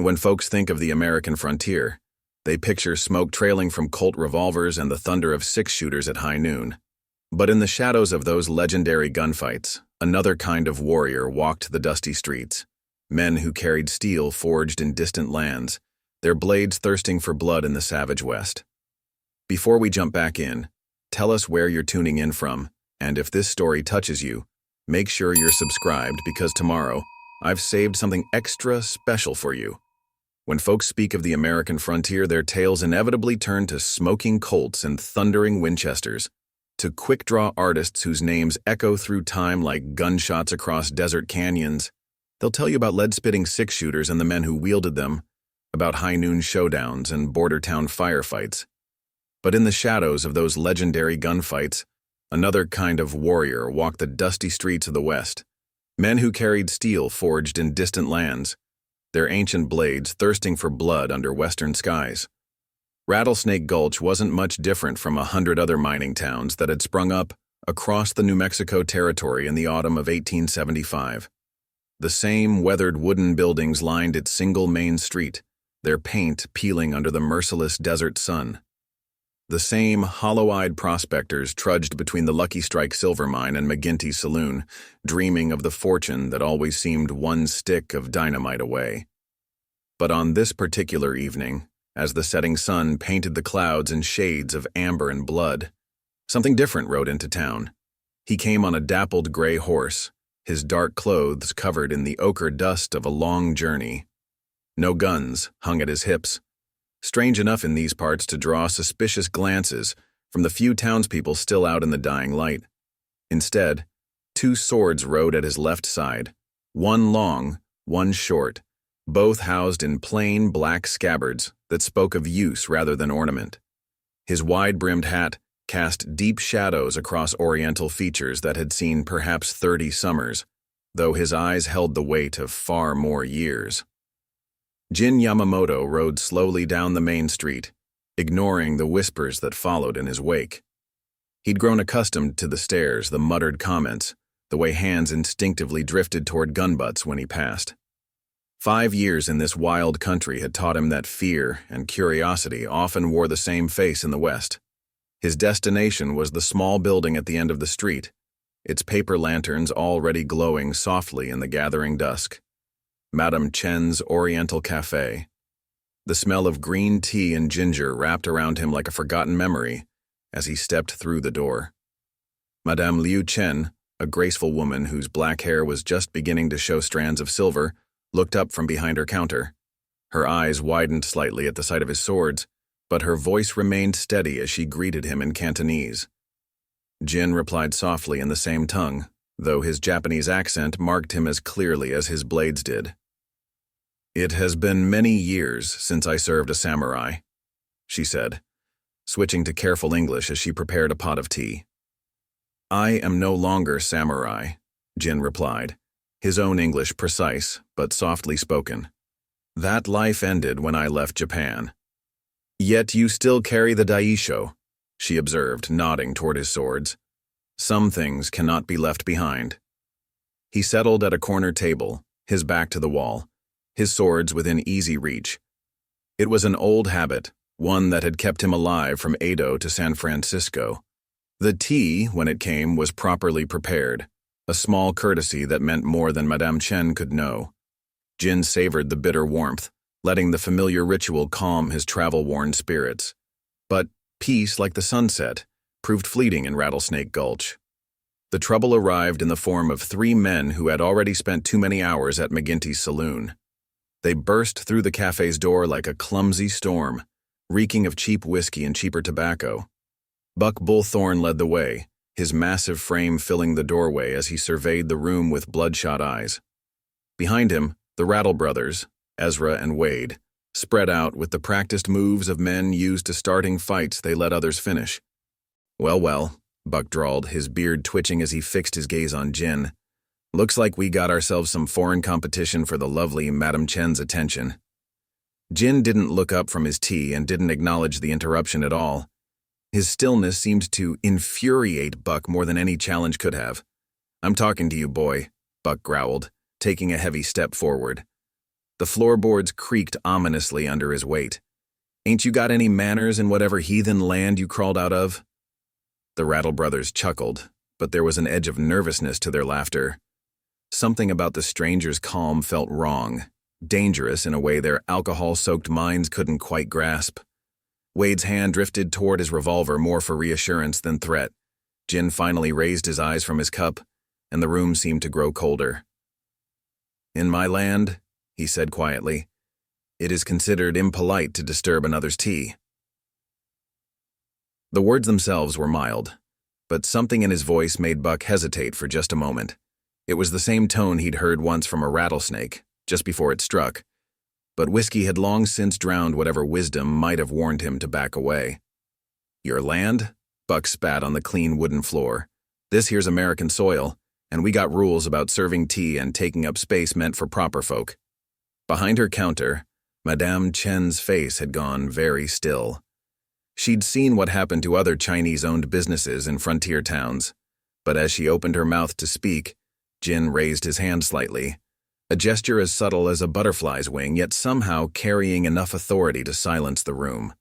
When folks think of the American frontier, they picture smoke trailing from Colt revolvers and the thunder of six-shooters at high noon. But in the shadows of those legendary gunfights, another kind of warrior walked the dusty streets. Men who carried steel forged in distant lands, their blades thirsting for blood in the savage West. Before we jump back in, tell us where you're tuning in from, and if this story touches you, make sure you're subscribed because tomorrow, I've saved something extra special for you. When folks speak of the American frontier, their tales inevitably turn to smoking Colts and thundering Winchesters, to quick-draw artists whose names echo through time like gunshots across desert canyons. They'll tell you about lead-spitting six-shooters and the men who wielded them, about high-noon showdowns and border-town firefights. But in the shadows of those legendary gunfights, another kind of warrior walked the dusty streets of the West. Men who carried steel forged in distant lands, their ancient blades thirsting for blood under western skies. Rattlesnake Gulch wasn't much different from 100 other mining towns that had sprung up across the New Mexico territory in the autumn of 1875. The same weathered wooden buildings lined its single main street, their paint peeling under the merciless desert sun. The same hollow-eyed prospectors trudged between the Lucky Strike silver mine and McGinty's Saloon, dreaming of the fortune that always seemed one stick of dynamite away. But on this particular evening, as the setting sun painted the clouds in shades of amber and blood, something different rode into town. He came on a dappled gray horse, his dark clothes covered in the ochre dust of a long journey. No guns hung at his hips, strange enough in these parts to draw suspicious glances from the few townspeople still out in the dying light. Instead, two swords rode at his left side, one long, one short, both housed in plain black scabbards that spoke of use rather than ornament. His wide-brimmed hat cast deep shadows across oriental features that had seen perhaps 30 summers, though his eyes held the weight of far more years. Jin Yamamoto rode slowly down the main street, ignoring the whispers that followed in his wake. He'd grown accustomed to the stares, the muttered comments, the way hands instinctively drifted toward gun butts when he passed. 5 years in this wild country had taught him that fear and curiosity often wore the same face in the West. His destination was the small building at the end of the street, its paper lanterns already glowing softly in the gathering dusk. Madame Chen's Oriental Café. The smell of green tea and ginger wrapped around him like a forgotten memory as he stepped through the door. Madame Liu Chen, a graceful woman whose black hair was just beginning to show strands of silver, looked up from behind her counter. Her eyes widened slightly at the sight of his swords, but her voice remained steady as she greeted him in Cantonese. Jin replied softly in the same tongue, though his Japanese accent marked him as clearly as his blades did. "It has been many years since I served a samurai," she said, switching to careful English as she prepared a pot of tea. "I am no longer samurai," Jin replied, his own English precise but softly spoken. "That life ended when I left Japan." "Yet you still carry the daisho," she observed, nodding toward his swords. "Some things cannot be left behind." He settled at a corner table, his back to the wall, his swords within easy reach. It was an old habit, one that had kept him alive from Edo to San Francisco. The tea, when it came, was properly prepared, a small courtesy that meant more than Madame Chen could know. Jin savored the bitter warmth, letting the familiar ritual calm his travel-worn spirits. But peace, like the sunset, proved fleeting in Rattlesnake Gulch. The trouble arrived in the form of 3 men who had already spent too many hours at McGinty's Saloon. They burst through the cafe's door like a clumsy storm, reeking of cheap whiskey and cheaper tobacco. Buck Bullthorn led the way, his massive frame filling the doorway as he surveyed the room with bloodshot eyes. Behind him, the Rattle brothers, Ezra and Wade, spread out with the practiced moves of men used to starting fights they let others finish. Well, Buck drawled, his beard twitching as he fixed his gaze on Jin. "Looks like we got ourselves some foreign competition for the lovely Madame Chen's attention." Jin didn't look up from his tea and didn't acknowledge the interruption at all. His stillness seemed to infuriate Buck more than any challenge could have. "I'm talking to you, boy," Buck growled, taking a heavy step forward. The floorboards creaked ominously under his weight. "Ain't you got any manners in whatever heathen land you crawled out of?" The Rattle brothers chuckled, but there was an edge of nervousness to their laughter. Something about the stranger's calm felt wrong, dangerous in a way their alcohol-soaked minds couldn't quite grasp. Wade's hand drifted toward his revolver more for reassurance than threat. Jin finally raised his eyes from his cup, and the room seemed to grow colder. "In my land," he said quietly, "it is considered impolite to disturb another's tea." The words themselves were mild, but something in his voice made Buck hesitate for just a moment. It was the same tone he'd heard once from a rattlesnake, just before it struck, but whiskey had long since drowned whatever wisdom might have warned him to back away. "Your land?" Buck spat on the clean wooden floor. "This here's American soil, and we got rules about serving tea and taking up space meant for proper folk." Behind her counter, Madame Chen's face had gone very still. She'd seen what happened to other Chinese-owned businesses in frontier towns, but as she opened her mouth to speak, Jin raised his hand slightly, a gesture as subtle as a butterfly's wing, yet somehow carrying enough authority to silence the room.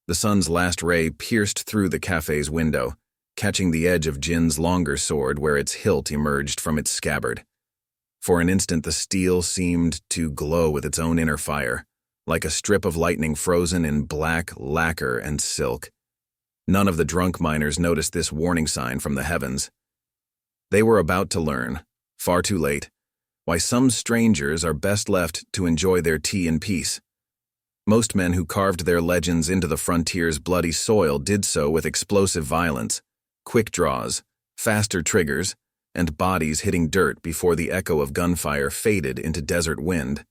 The sun's last ray pierced through the cafe's window, catching the edge of Jin's longer sword where its hilt emerged from its scabbard. For an instant the steel seemed to glow with its own inner fire, like a strip of lightning frozen in black lacquer and silk. None of the drunk miners noticed this warning sign from the heavens. They were about to learn, far too late, why some strangers are best left to enjoy their tea in peace. Most men who carved their legends into the frontier's bloody soil did so with explosive violence, quick draws, faster triggers, and bodies hitting dirt before the echo of gunfire faded into desert wind.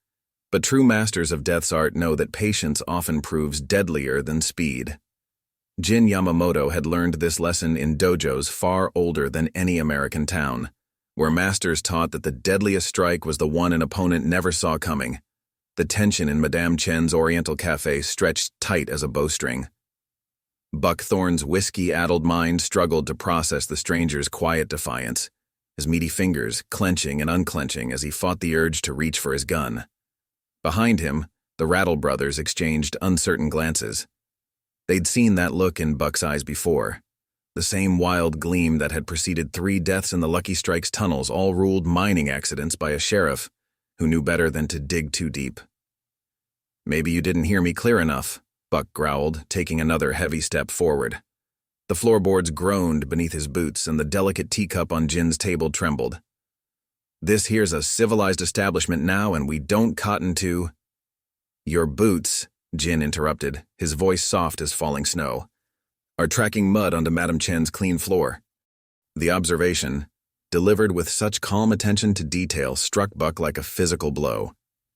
But true masters of death's art know that patience often proves deadlier than speed. Jin Yamamoto had learned this lesson in dojos far older than any American town, where masters taught that the deadliest strike was the one an opponent never saw coming. The tension in Madame Chen's Oriental Cafe stretched tight as a bowstring. Buck Thorne's whiskey-addled mind struggled to process the stranger's quiet defiance, his meaty fingers clenching and unclenching as he fought the urge to reach for his gun. Behind him, the Rattle brothers exchanged uncertain glances. They'd seen that look in Buck's eyes before, the same wild gleam that had preceded 3 deaths in the Lucky Strike's tunnels, all ruled mining accidents by a sheriff who knew better than to dig too deep. "Maybe you didn't hear me clear enough," Buck growled, taking another heavy step forward. The floorboards groaned beneath his boots, and the delicate teacup on Jin's table trembled. "This here's a civilized establishment now, and we don't cotton to—" "Your boots," Jin interrupted, his voice soft as falling snow, "are tracking mud onto Madame Chen's clean floor." The observation, delivered with such calm attention to detail, struck Buck like a physical blow.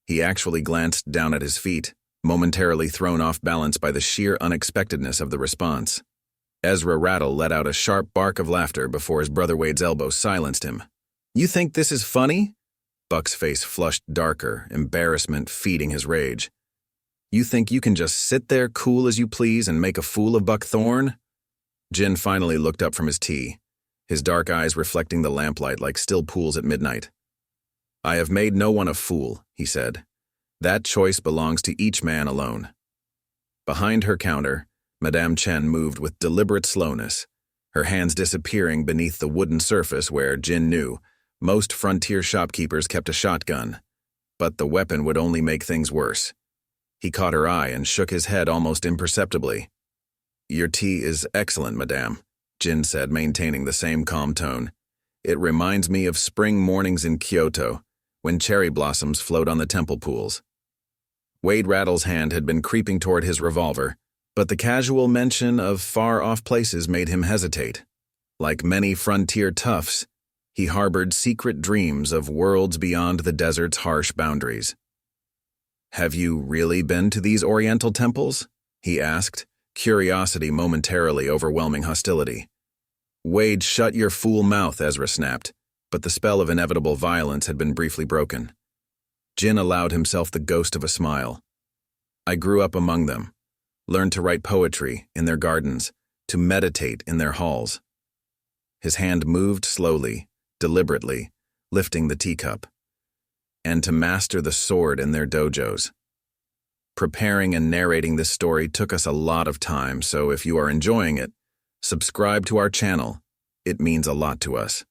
He actually glanced down at his feet, momentarily thrown off balance by the sheer unexpectedness of the response. Ezra Rattle let out a sharp bark of laughter before his brother Wade's elbow silenced him. "You think this is funny?" Buck's face flushed darker, embarrassment feeding his rage. "You think you can just sit there cool as you please and make a fool of Buck Thorne?" Jin finally looked up from his tea, his dark eyes reflecting the lamplight like still pools at midnight. "I have made no one a fool," he said. "That choice belongs to each man alone." Behind her counter, Madame Chen moved with deliberate slowness, her hands disappearing beneath the wooden surface where, Jin knew, most frontier shopkeepers kept a shotgun. But the weapon would only make things worse. He caught her eye and shook his head almost imperceptibly. "Your tea is excellent, madame," Jin said, maintaining the same calm tone. "It reminds me of spring mornings in Kyoto, when cherry blossoms float on the temple pools." Wade Rattle's hand had been creeping toward his revolver, but the casual mention of far-off places made him hesitate. Like many frontier toughs, he harbored secret dreams of worlds beyond the desert's harsh boundaries. "Have you really been to these Oriental temples?" he asked, curiosity momentarily overwhelming hostility. "Wade, shut your fool mouth," Ezra snapped, but the spell of inevitable violence had been briefly broken. Jin allowed himself the ghost of a smile. "I grew up among them, learned to write poetry in their gardens, to meditate in their halls." His hand moved slowly, deliberately, lifting the teacup. and to master the sword in their dojos. Preparing and narrating this story took us a lot of time, so if you are enjoying it, subscribe to our channel. It means a lot to us.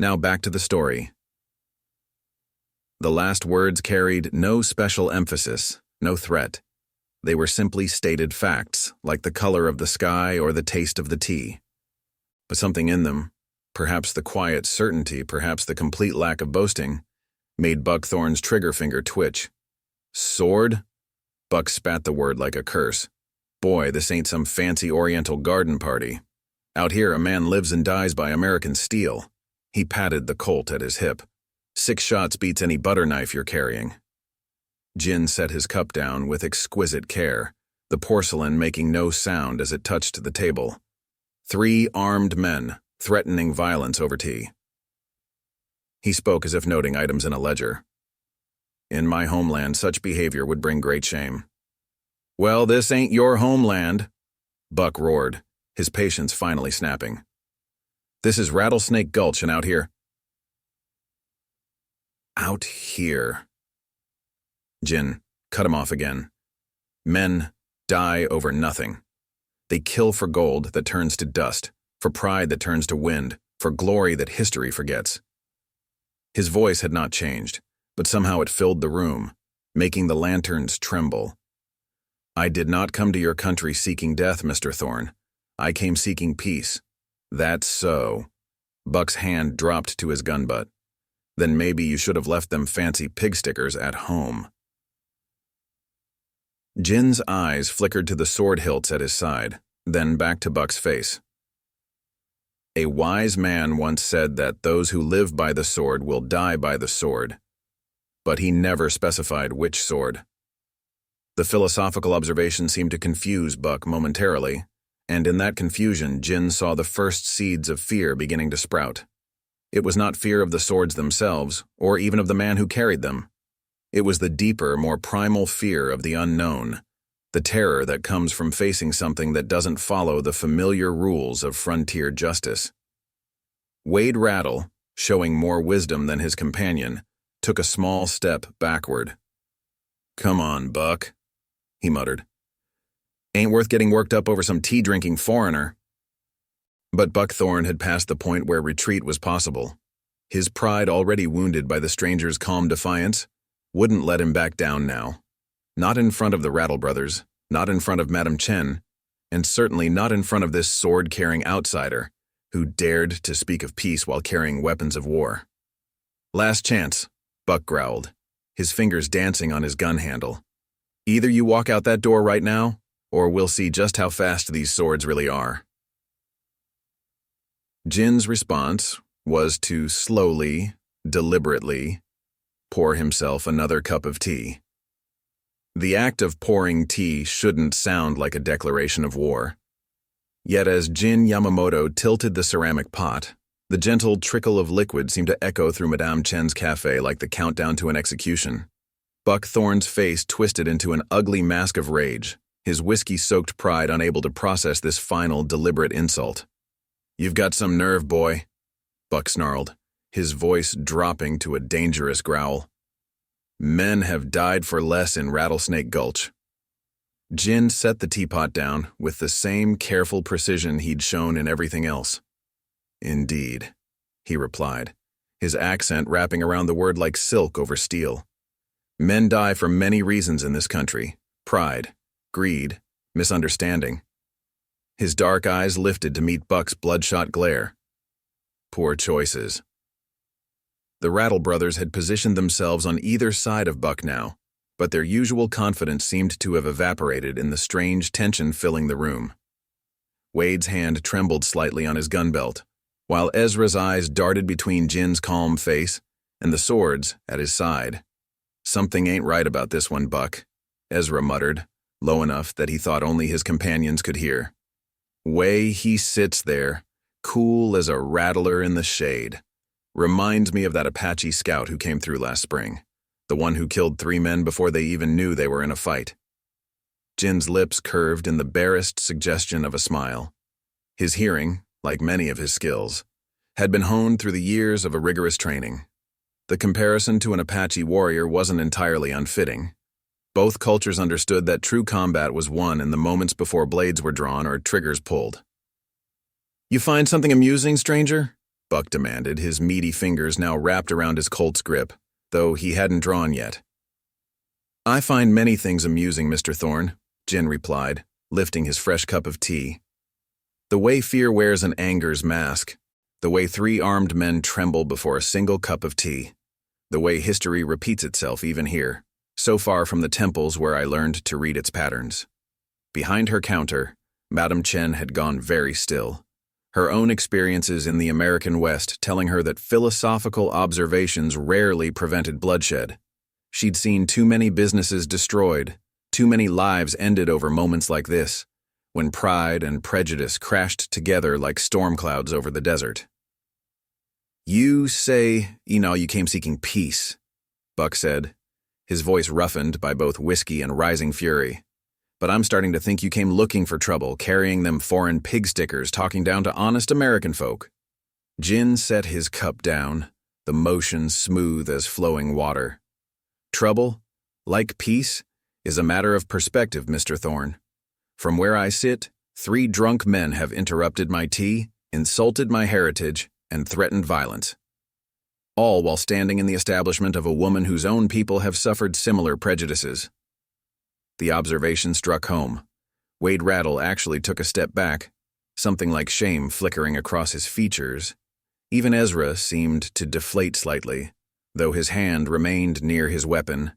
Now back to the story. The last words carried no special emphasis, no threat. They were simply stated facts, like the color of the sky or the taste of the tea. But something in them, perhaps the quiet certainty, perhaps the complete lack of boasting, made Buckthorn's trigger finger twitch. Sword? Buck spat the word like a curse. Boy, this ain't some fancy Oriental garden party. Out here, a man lives and dies by American steel. He patted the Colt at his hip. 6 shots beats any butter knife you're carrying. Jin set his cup down with exquisite care, the porcelain making no sound as it touched the table. 3 armed men, threatening violence over tea. He spoke as if noting items in a ledger. In my homeland, such behavior would bring great shame. Well, this ain't your homeland, Buck roared, his patience finally snapping. This is Rattlesnake Gulch, and out here. Out here. Jin, cut him off again. Men die over nothing. They kill for gold that turns to dust, for pride that turns to wind, for glory that history forgets. His voice had not changed, but somehow it filled the room, making the lanterns tremble. I did not come to your country seeking death, Mr. Thorne. I came seeking peace. That's so. Buck's hand dropped to his gun butt. Then maybe you should have left them fancy pig stickers at home. Jin's eyes flickered to the sword hilts at his side, then back to Buck's face. A wise man once said that those who live by the sword will die by the sword, but he never specified which sword. The philosophical observation seemed to confuse Buck momentarily, and in that confusion, Jin saw the first seeds of fear beginning to sprout. It was not fear of the swords themselves, or even of the man who carried them. It was the deeper, more primal fear of the unknown, the terror that comes from facing something that doesn't follow the familiar rules of frontier justice. Wade Rattle, showing more wisdom than his companion, took a small step backward. Come on, Buck, he muttered. Ain't worth getting worked up over some tea-drinking foreigner. But Buckthorn had passed the point where retreat was possible. His pride, already wounded by the stranger's calm defiance, wouldn't let him back down now. Not in front of the Rattle brothers, not in front of Madame Chen, and certainly not in front of this sword-carrying outsider who dared to speak of peace while carrying weapons of war. Last chance, Buck growled, his fingers dancing on his gun handle. Either you walk out that door right now, or we'll see just how fast these swords really are. Jin's response was to slowly, deliberately, pour himself another cup of tea. The act of pouring tea shouldn't sound like a declaration of war. Yet as Jin Yamamoto tilted the ceramic pot, the gentle trickle of liquid seemed to echo through Madame Chen's cafe like the countdown to an execution. Buck Thorne's face twisted into an ugly mask of rage, his whiskey-soaked pride unable to process this final, deliberate insult. You've got some nerve, boy, Buck snarled, his voice dropping to a dangerous growl. Men have died for less in Rattlesnake Gulch. Jin set the teapot down with the same careful precision he'd shown in everything else. Indeed, he replied, his accent wrapping around the word like silk over steel. Men die for many reasons in this country: pride, greed, misunderstanding. His dark eyes lifted to meet Buck's bloodshot glare. Poor choices. The Rattle brothers had positioned themselves on either side of Buck now, but their usual confidence seemed to have evaporated in the strange tension filling the room. Wade's hand trembled slightly on his gun belt, while Ezra's eyes darted between Jin's calm face and the swords at his side. Something ain't right about this one, Buck, Ezra muttered, low enough that he thought only his companions could hear. Way he sits there, cool as a rattler in the shade. Reminds me of that Apache scout who came through last spring, the one who killed 3 men before they even knew they were in a fight. Jin's lips curved in the barest suggestion of a smile. His hearing, like many of his skills, had been honed through the years of a rigorous training. The comparison to an Apache warrior wasn't entirely unfitting. Both cultures understood that true combat was won in the moments before blades were drawn or triggers pulled. "You find something amusing, stranger?" Buck demanded, his meaty fingers now wrapped around his Colt's grip, though he hadn't drawn yet. "I find many things amusing, Mr. Thorne," Jin replied, lifting his fresh cup of tea. "The way fear wears an anger's mask, the way 3 armed men tremble before a single cup of tea, the way history repeats itself even here, so far from the temples where I learned to read its patterns." Behind her counter, Madame Chen had gone very still, her own experiences in the American West telling her that philosophical observations rarely prevented bloodshed. She'd seen too many businesses destroyed, too many lives ended over moments like this, when pride and prejudice crashed together like storm clouds over the desert. "You say, you came seeking peace," Buck said, his voice roughened by both whiskey and rising fury. "But I'm starting to think you came looking for trouble, carrying them foreign pig stickers, talking down to honest American folk." Jin set his cup down, the motion smooth as flowing water. "Trouble, like peace, is a matter of perspective, Mr. Thorne. From where I sit, 3 drunk men have interrupted my tea, insulted my heritage, and threatened violence. All while standing in the establishment of a woman whose own people have suffered similar prejudices." The observation struck home. Wade Rattle actually took a step back, something like shame flickering across his features. Even Ezra seemed to deflate slightly, though his hand remained near his weapon.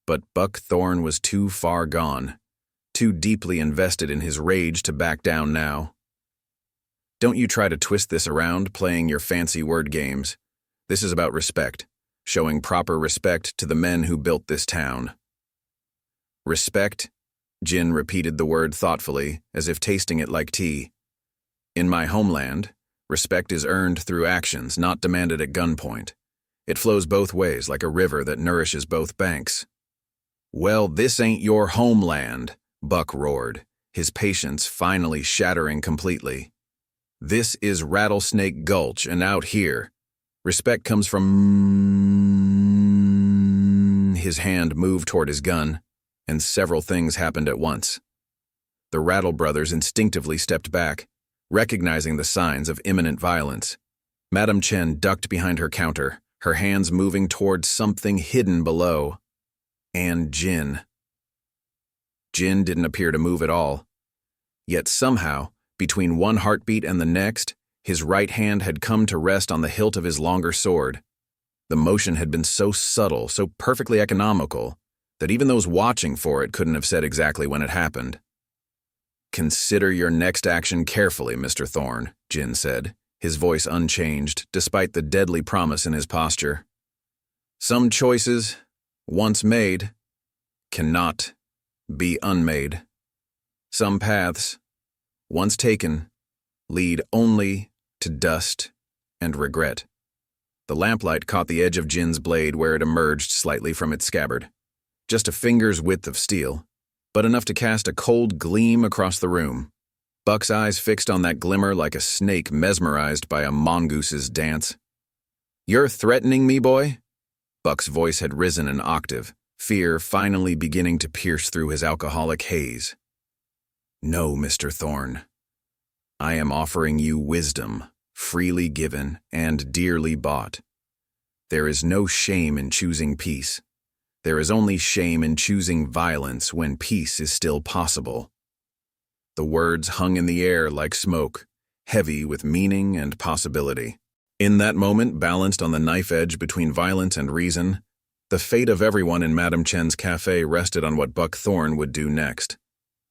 But Buck Thorne was too far gone, too deeply invested in his rage to back down now. "Don't you try to twist this around, playing your fancy word games. This is about respect, showing proper respect to the men who built this town." "Respect?" Jin repeated the word thoughtfully, as if tasting it like tea. "In my homeland, respect is earned through actions, not demanded at gunpoint. It flows both ways like a river that nourishes both banks." "Well, this ain't your homeland," Buck roared, his patience finally shattering completely. "This is Rattlesnake Gulch, and out here, respect comes from—" His hand moved toward his gun, and several things happened at once. The Rattle brothers instinctively stepped back, recognizing the signs of imminent violence. Madame Chen ducked behind her counter, her hands moving toward something hidden below. And Jin. Jin didn't appear to move at all. Yet somehow, between one heartbeat and the next, his right hand had come to rest on the hilt of his longer sword. The motion had been so subtle, so perfectly economical, that even those watching for it couldn't have said exactly when it happened. "Consider your next action carefully, Mr. Thorne," Jin said, his voice unchanged despite the deadly promise in his posture. "Some choices, once made, cannot be unmade. Some paths, once taken, lead only to dust and regret." The lamplight caught the edge of Jin's blade where it emerged slightly from its scabbard. Just a finger's width of steel, but enough to cast a cold gleam across the room. Buck's eyes fixed on that glimmer like a snake mesmerized by a mongoose's dance. "You're threatening me, boy?" Buck's voice had risen an octave, fear finally beginning to pierce through his alcoholic haze. "No, Mr. Thorne. I am offering you wisdom, freely given and dearly bought. There is no shame in choosing peace. There is only shame in choosing violence when peace is still possible." The words hung in the air like smoke, heavy with meaning and possibility. In that moment, balanced on the knife edge between violence and reason, the fate of everyone in Madame Chen's cafe rested on what Buck Thorne would do next.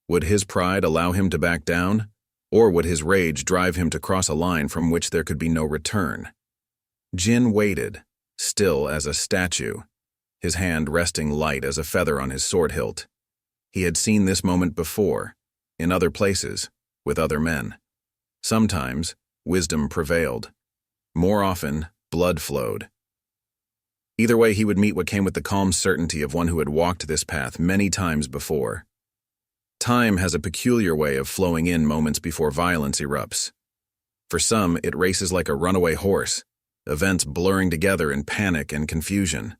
Would his pride allow him to back down, or would his rage drive him to cross a line from which there could be no return? Jin waited, still as a statue, his hand resting light as a feather on his sword hilt. He had seen this moment before, in other places, with other men. Sometimes, wisdom prevailed. More often, blood flowed. Either way, he would meet what came with the calm certainty of one who had walked this path many times before. Time has a peculiar way of flowing in moments before violence erupts. For some, it races like a runaway horse, events blurring together in panic and confusion.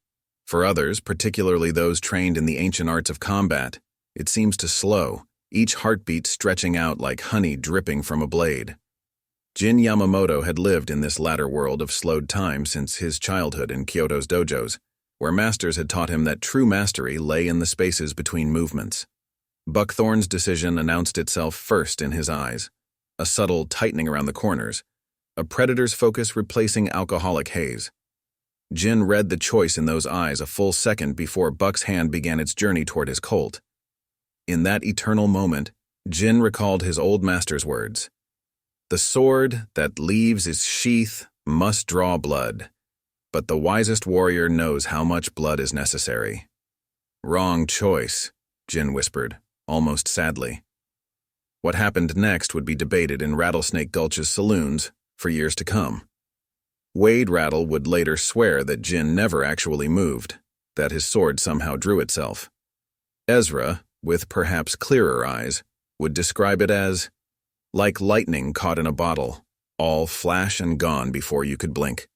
For others, particularly those trained in the ancient arts of combat, it seems to slow, each heartbeat stretching out like honey dripping from a blade. Jin Yamamoto had lived in this latter world of slowed time since his childhood in Kyoto's dojos, where masters had taught him that true mastery lay in the spaces between movements. Buckthorn's decision announced itself first in his eyes, a subtle tightening around the corners, a predator's focus replacing alcoholic haze. Jin read the choice in those eyes a full second before Buck's hand began its journey toward his Colt. In that eternal moment, Jin recalled his old master's words. The sword that leaves its sheath must draw blood, but the wisest warrior knows how much blood is necessary. Wrong choice, Jin whispered, almost sadly. What happened next would be debated in Rattlesnake Gulch's saloons for years to come. Wade Rattle would later swear that Jin never actually moved, that his sword somehow drew itself. Ezra, with perhaps clearer eyes, would describe it as like lightning caught in a bottle, all flash and gone before you could blink.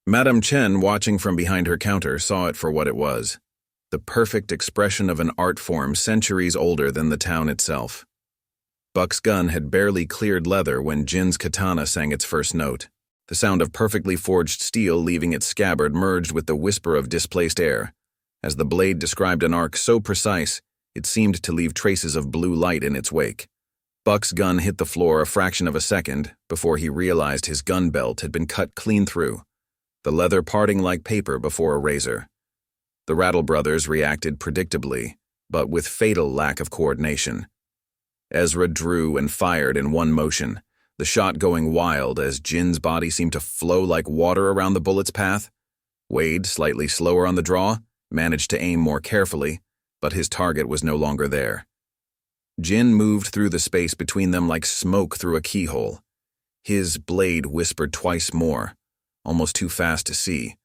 Madame Chen, watching from behind her counter, saw it for what it was, the perfect expression of an art form centuries older than the town itself. Buck's gun had barely cleared leather when Jin's katana sang its first note. The sound of perfectly forged steel leaving its scabbard merged with the whisper of displaced air. As the blade described an arc so precise, it seemed to leave traces of blue light in its wake. Buck's gun hit the floor a fraction of a second before he realized his gun belt had been cut clean through, the leather parting like paper before a razor. The Rattle brothers reacted predictably, but with fatal lack of coordination. Ezra drew and fired in one motion, the shot going wild as Jin's body seemed to flow like water around the bullet's path. Wade, slightly slower on the draw, managed to aim more carefully, but his target was no longer there. Jin moved through the space between them like smoke through a keyhole. His blade whispered twice more, almost too fast to see.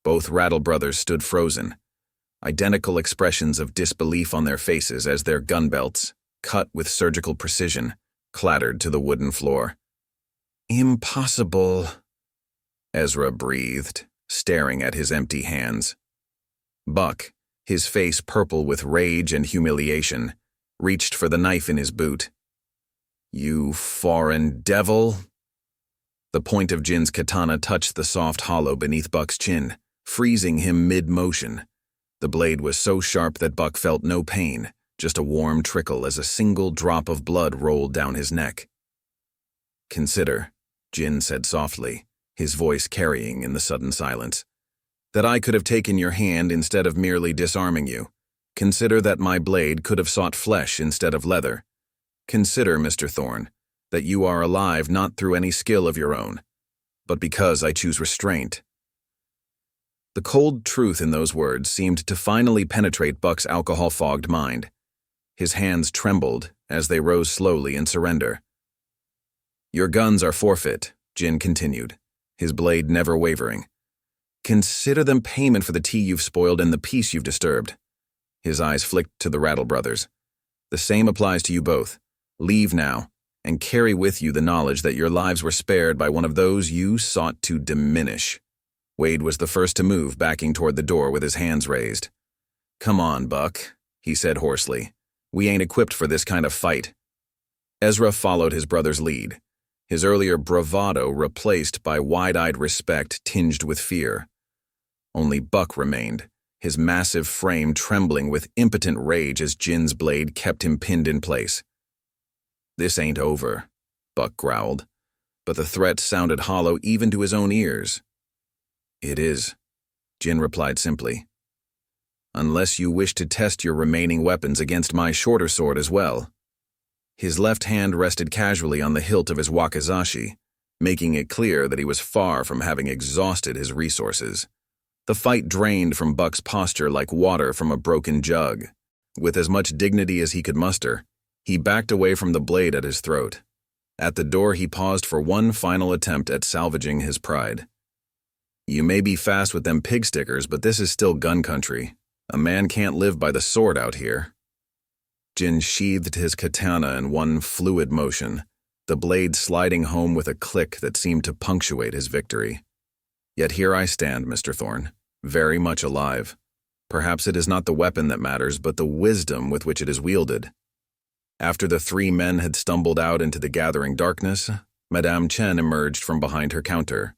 Both Rattle brothers stood frozen, identical expressions of disbelief on their faces as their gun belts, cut with surgical precision, clattered to the wooden floor. Impossible, Ezra breathed, staring at his empty hands. Buck, his face purple with rage and humiliation, reached for the knife in his boot. You foreign devil! The point of Jin's katana touched the soft hollow beneath Buck's chin, freezing him mid-motion. The blade was so sharp that Buck felt no pain, just a warm trickle as a single drop of blood rolled down his neck. Consider, Jin said softly, his voice carrying in the sudden silence, that I could have taken your hand instead of merely disarming you. Consider that my blade could have sought flesh instead of leather. Consider, Mr. Thorne, that you are alive not through any skill of your own, but because I choose restraint. The cold truth in those words seemed to finally penetrate Buck's alcohol-fogged mind. His hands trembled as they rose slowly in surrender. Your guns are forfeit, Jin continued, his blade never wavering. Consider them payment for the tea you've spoiled and the peace you've disturbed. His eyes flicked to the Rattle brothers. The same applies to you both. Leave now, and carry with you the knowledge that your lives were spared by one of those you sought to diminish. Wade was the first to move, backing toward the door with his hands raised. Come on, Buck, he said hoarsely. We ain't equipped for this kind of fight. Ezra followed his brother's lead, his earlier bravado replaced by wide-eyed respect tinged with fear. Only Buck remained, his massive frame trembling with impotent rage as Jin's blade kept him pinned in place. This ain't over, Buck growled, but the threat sounded hollow even to his own ears. It is, Jin replied simply. Unless you wish to test your remaining weapons against my shorter sword as well. His left hand rested casually on the hilt of his wakizashi, making it clear that he was far from having exhausted his resources. The fight drained from Buck's posture like water from a broken jug. With as much dignity as he could muster, he backed away from the blade at his throat. At the door, he paused for one final attempt at salvaging his pride. You may be fast with them pig stickers, but this is still gun country. A man can't live by the sword out here. Jin sheathed his katana in one fluid motion, the blade sliding home with a click that seemed to punctuate his victory. Yet here I stand, Mr. Thorne, very much alive. Perhaps it is not the weapon that matters, but the wisdom with which it is wielded. After the three men had stumbled out into the gathering darkness, Madame Chen emerged from behind her counter.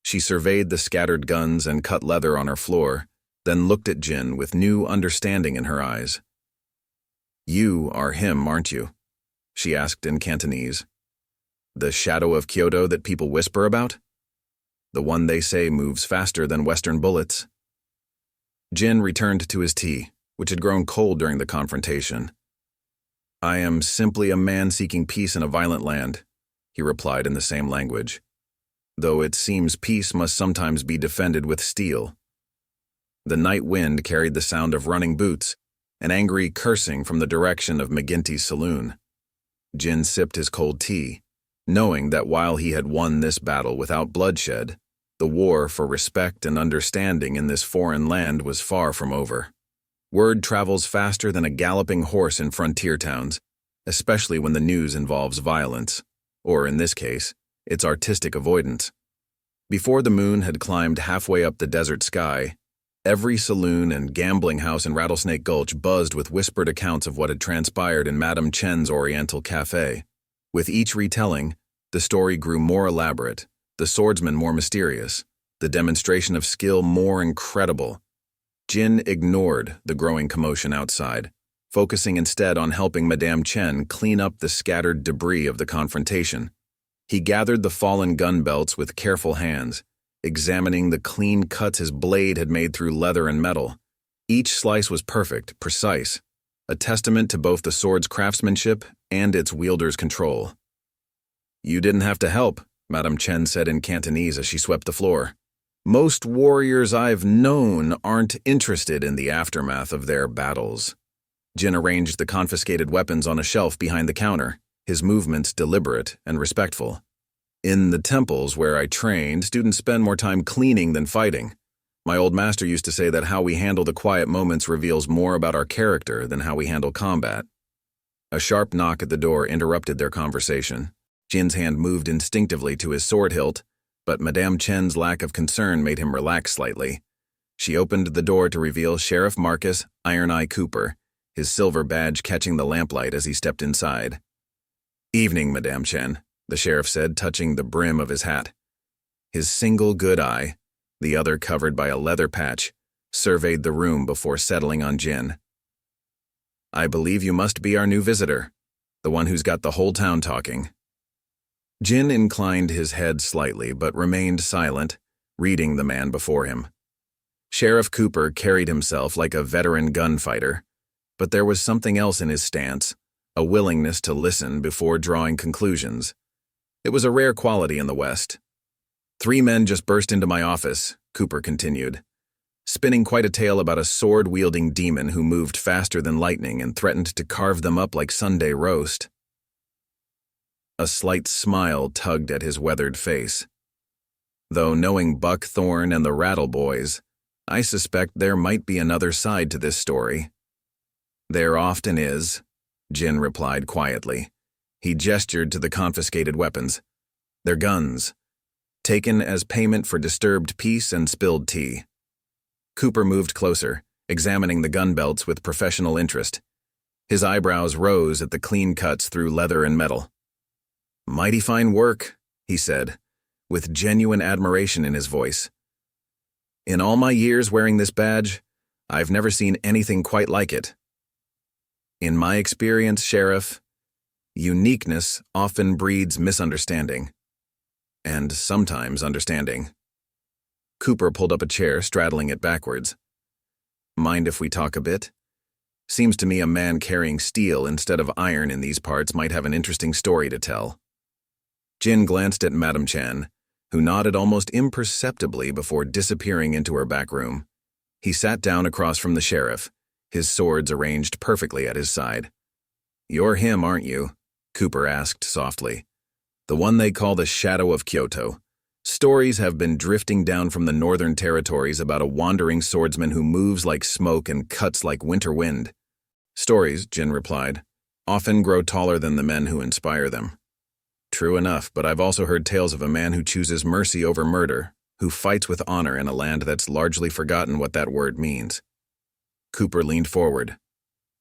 She surveyed the scattered guns and cut leather on her floor, then looked at Jin with new understanding in her eyes. "You are him, aren't you?" she asked in Cantonese. "The shadow of Kyoto that people whisper about? The one they say moves faster than Western bullets?" Jin returned to his tea, which had grown cold during the confrontation. "I am simply a man seeking peace in a violent land," he replied in the same language, "though it seems peace must sometimes be defended with steel." The night wind carried the sound of running boots and angry cursing from the direction of McGinty's saloon. Jin sipped his cold tea, knowing that while he had won this battle without bloodshed, the war for respect and understanding in this foreign land was far from over. Word travels faster than a galloping horse in frontier towns, especially when the news involves violence, or in this case, its artistic avoidance. Before the moon had climbed halfway up the desert sky, every saloon and gambling house in Rattlesnake Gulch buzzed with whispered accounts of what had transpired in Madame Chen's Oriental Cafe. With each retelling, the story grew more elaborate, the swordsman more mysterious, the demonstration of skill more incredible. Jin ignored the growing commotion outside, focusing instead on helping Madame Chen clean up the scattered debris of the confrontation. He gathered the fallen gun belts with careful hands, examining the clean cuts his blade had made through leather and metal. Each slice was perfect, precise, a testament to both the sword's craftsmanship and its wielder's control. "You didn't have to help," Madame Chen said in Cantonese as she swept the floor. "Most warriors I've known aren't interested in the aftermath of their battles." Jin arranged the confiscated weapons on a shelf behind the counter, his movements deliberate and respectful. "In the temples where I trained, students spend more time cleaning than fighting. My old master used to say that how we handle the quiet moments reveals more about our character than how we handle combat." A sharp knock at the door interrupted their conversation. Jin's hand moved instinctively to his sword hilt, but Madame Chen's lack of concern made him relax slightly. She opened the door to reveal Sheriff Marcus Iron Eye Cooper, his silver badge catching the lamplight as he stepped inside. "Evening, Madame Chen," the sheriff said, touching the brim of his hat. His single good eye, the other covered by a leather patch, surveyed the room before settling on Jin. "I believe you must be our new visitor, the one who's got the whole town talking." Jin inclined his head slightly but remained silent, reading the man before him. Sheriff Cooper carried himself like a veteran gunfighter, but there was something else in his stance, a willingness to listen before drawing conclusions. It was a rare quality in the West. "3 men just burst into my office," Cooper continued, spinning quite a tale about a sword-wielding demon who moved faster than lightning and threatened to carve them up like Sunday roast. A slight smile tugged at his weathered face. "Though knowing Buck Thorne and the Rattle Boys, I suspect there might be another side to this story." "There often is," Jin replied quietly. He gestured to the confiscated weapons. "They're guns, taken as payment for disturbed peace and spilled tea." Cooper moved closer, examining the gun belts with professional interest. His eyebrows rose at the clean cuts through leather and metal. "Mighty fine work," he said, with genuine admiration in his voice. "In all my years wearing this badge, I've never seen anything quite like it. In my experience, Sheriff, uniqueness often breeds misunderstanding. And sometimes understanding." Cooper pulled up a chair, straddling it backwards. "Mind if we talk a bit? Seems to me a man carrying steel instead of iron in these parts might have an interesting story to tell." Jin glanced at Madame Chen, who nodded almost imperceptibly before disappearing into her back room. He sat down across from the sheriff, his swords arranged perfectly at his side. "You're him, aren't you?" Cooper asked softly. "The one they call the Shadow of Kyoto. Stories have been drifting down from the northern territories about a wandering swordsman who moves like smoke and cuts like winter wind." "Stories," Jin replied, "often grow taller than the men who inspire them." True enough, but I've also heard tales of a man who chooses mercy over murder, who fights with honor in a land that's largely forgotten what that word means. Cooper leaned forward.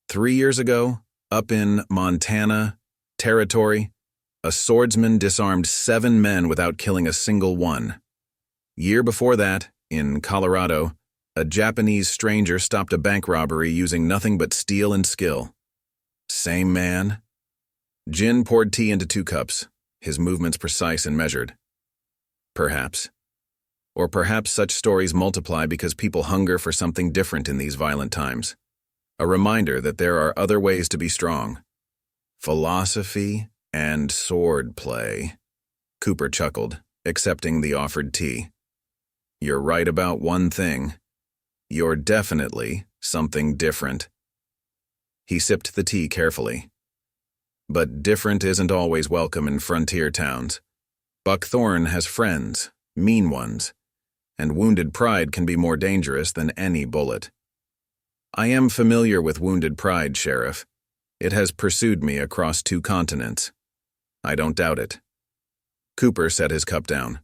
3 years ago, up in Montana Territory, a swordsman disarmed 7 men without killing a single one. Year before that, in Colorado, a Japanese stranger stopped a bank robbery using nothing but steel and skill. Same man? Jin poured tea into 2 cups, his movements precise and measured. Perhaps. Or perhaps such stories multiply because people hunger for something different in these violent times. A reminder that there are other ways to be strong. Philosophy and sword play. Cooper chuckled, accepting the offered tea. You're right about one thing. You're definitely something different. He sipped the tea carefully. But different isn't always welcome in frontier towns. Buckthorn has friends, mean ones, and wounded pride can be more dangerous than any bullet. I am familiar with wounded pride, Sheriff. It has pursued me across 2 continents. I don't doubt it. Cooper set his cup down.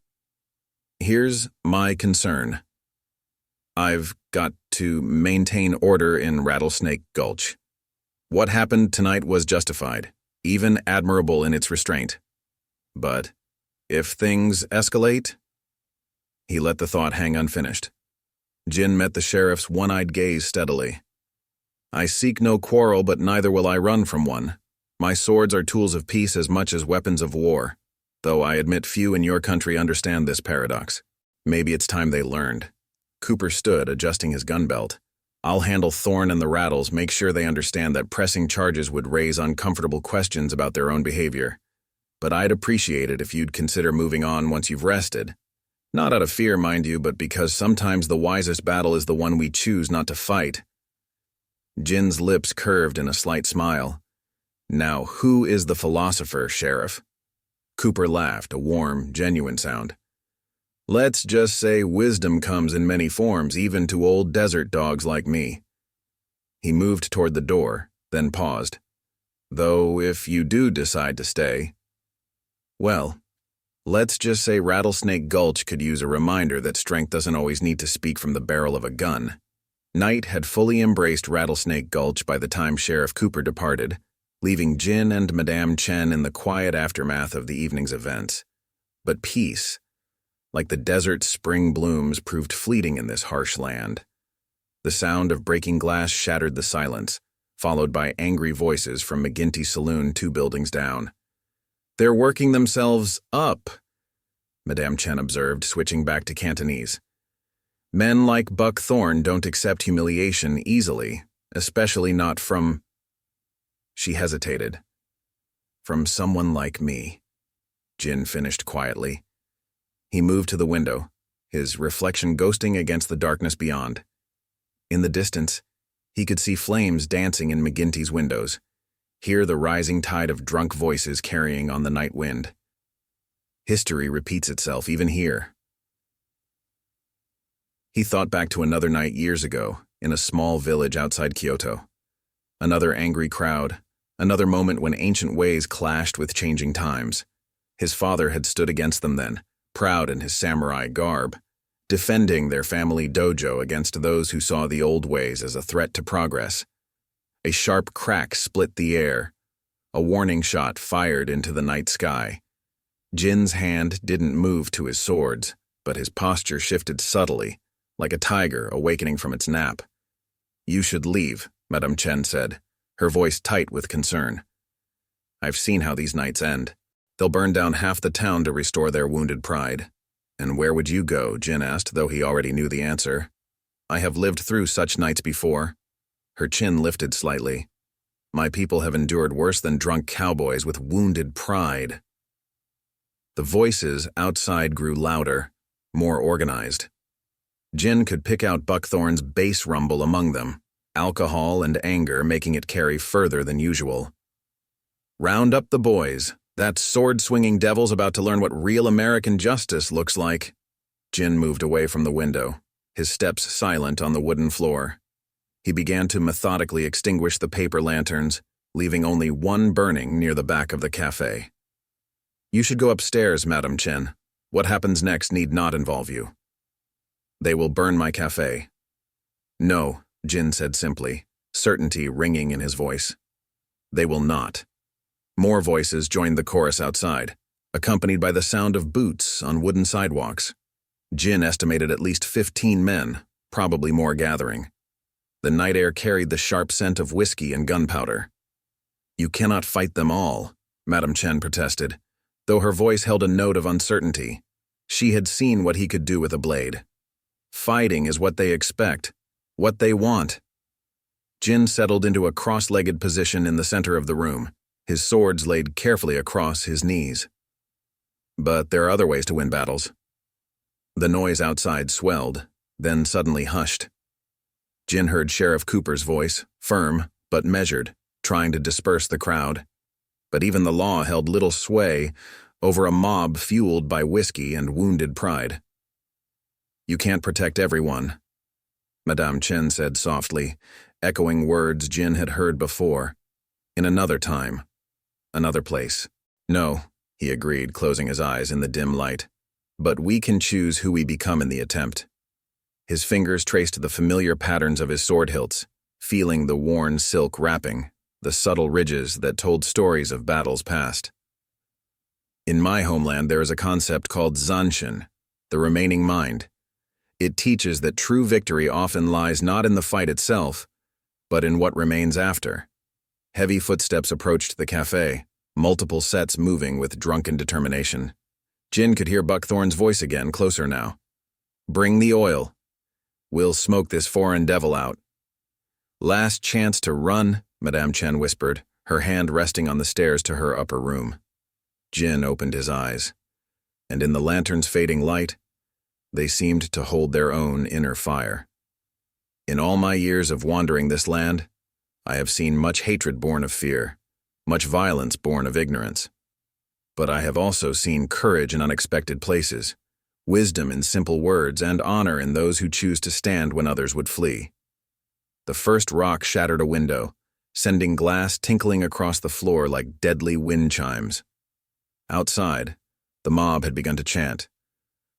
Here's my concern. I've got to maintain order in Rattlesnake Gulch. What happened tonight was justified, even admirable in its restraint. But if things escalate? He let the thought hang unfinished. Jin met the sheriff's one-eyed gaze steadily. I seek no quarrel, but neither will I run from one. My swords are tools of peace as much as weapons of war, though I admit few in your country understand this paradox. Maybe it's time they learned. Cooper stood, adjusting his gun belt. I'll handle Thorne and the Rattles, make sure they understand that pressing charges would raise uncomfortable questions about their own behavior. But I'd appreciate it if you'd consider moving on once you've rested. Not out of fear, mind you, but because sometimes the wisest battle is the one we choose not to fight. Jin's lips curved in a slight smile. Now, who is the philosopher, Sheriff? Cooper laughed, a warm, genuine sound. Let's just say wisdom comes in many forms, even to old desert dogs like me. He moved toward the door, then paused. Though if you do decide to stay, well, let's just say Rattlesnake Gulch could use a reminder that strength doesn't always need to speak from the barrel of a gun. Night had fully embraced Rattlesnake Gulch by the time Sheriff Cooper departed, leaving Jin and Madame Chen in the quiet aftermath of the evening's events. But peace, like the desert's spring blooms, proved fleeting in this harsh land. The sound of breaking glass shattered the silence, followed by angry voices from McGinty's Saloon 2 buildings down. They're working themselves up, Madame Chen observed, switching back to Cantonese. Men like Buck Thorne don't accept humiliation easily, especially not from... She hesitated. From someone like me, Jin finished quietly. He moved to the window, his reflection ghosting against the darkness beyond. In the distance, he could see flames dancing in McGinty's windows, hear the rising tide of drunk voices carrying on the night wind. History repeats itself even here. He thought back to another night years ago, in a small village outside Kyoto. Another angry crowd, another moment when ancient ways clashed with changing times. His father had stood against them then, proud in his samurai garb, defending their family dojo against those who saw the old ways as a threat to progress. A sharp crack split the air, a warning shot fired into the night sky. Jin's hand didn't move to his swords, but his posture shifted subtly, like a tiger awakening from its nap. You should leave, Madame Chen said, her voice tight with concern. I've seen how these nights end. They'll burn down half the town to restore their wounded pride. And where would you go? Jin asked, though he already knew the answer. I have lived through such nights before. Her chin lifted slightly. My people have endured worse than drunk cowboys with wounded pride. The voices outside grew louder, more organized. Jin could pick out Buckthorn's bass rumble among them, alcohol and anger making it carry further than usual. Round up the boys. That sword-swinging devil's about to learn what real American justice looks like. Jin moved away from the window, his steps silent on the wooden floor. He began to methodically extinguish the paper lanterns, leaving only one burning near the back of the cafe. You should go upstairs, Madam Chen. What happens next need not involve you. They will burn my cafe. No, Jin said simply, certainty ringing in his voice. They will not. More voices joined the chorus outside, accompanied by the sound of boots on wooden sidewalks. Jin estimated at least 15 men, probably more gathering. The night air carried the sharp scent of whiskey and gunpowder. You cannot fight them all, Madam Chen protested, though her voice held a note of uncertainty. She had seen what he could do with a blade. Fighting is what they expect, what they want. Jin settled into a cross-legged position in the center of the room, his swords laid carefully across his knees. But there are other ways to win battles. The noise outside swelled, then suddenly hushed. Jin heard Sheriff Cooper's voice, firm but measured, trying to disperse the crowd. But even the law held little sway over a mob fueled by whiskey and wounded pride. You can't protect everyone, Madame Chen said softly, echoing words Jin had heard before. In another time, another place. No, he agreed, closing his eyes in the dim light. But we can choose who we become in the attempt. His fingers traced the familiar patterns of his sword hilts, feeling the worn silk wrapping, the subtle ridges that told stories of battles past. In my homeland, there is a concept called zanshin, the remaining mind. It teaches that true victory often lies not in the fight itself, but in what remains after. Heavy footsteps approached the cafe, multiple sets moving with drunken determination. Jin could hear Buckthorn's voice again, closer now. Bring the oil. We'll smoke this foreign devil out. Last chance to run, Madame Chen whispered, her hand resting on the stairs to her upper room. Jin opened his eyes, and in the lantern's fading light, they seemed to hold their own inner fire. In all my years of wandering this land, I have seen much hatred born of fear, much violence born of ignorance. But I have also seen courage in unexpected places, wisdom in simple words, and honor in those who choose to stand when others would flee. The first rock shattered a window, sending glass tinkling across the floor like deadly wind chimes. Outside, the mob had begun to chant,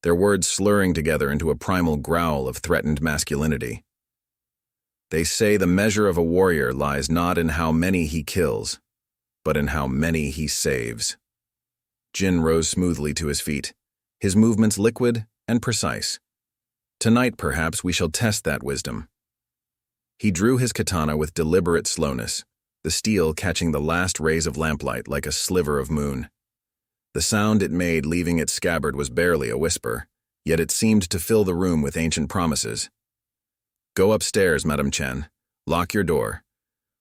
their words slurring together into a primal growl of threatened masculinity. They say the measure of a warrior lies not in how many he kills, but in how many he saves. Jin rose smoothly to his feet, his movements liquid and precise. Tonight, perhaps, we shall test that wisdom. He drew his katana with deliberate slowness, the steel catching the last rays of lamplight like a sliver of moon. The sound it made leaving its scabbard was barely a whisper, yet it seemed to fill the room with ancient promises. Go upstairs, Madame Chen. Lock your door.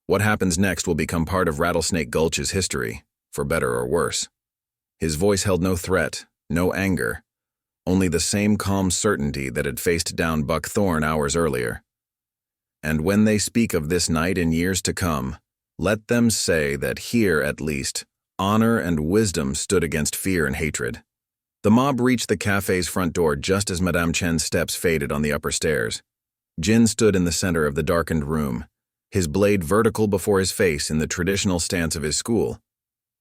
What happens next will become part of Rattlesnake Gulch's history, for better or worse. His voice held no threat, no anger, only the same calm certainty that had faced down Buckthorn hours earlier. And when they speak of this night in years to come, let them say that here, at least, honor and wisdom stood against fear and hatred. The mob reached the cafe's front door just as Madame Chen's steps faded on the upper stairs. Jin stood in the center of the darkened room, his blade vertical before his face in the traditional stance of his school.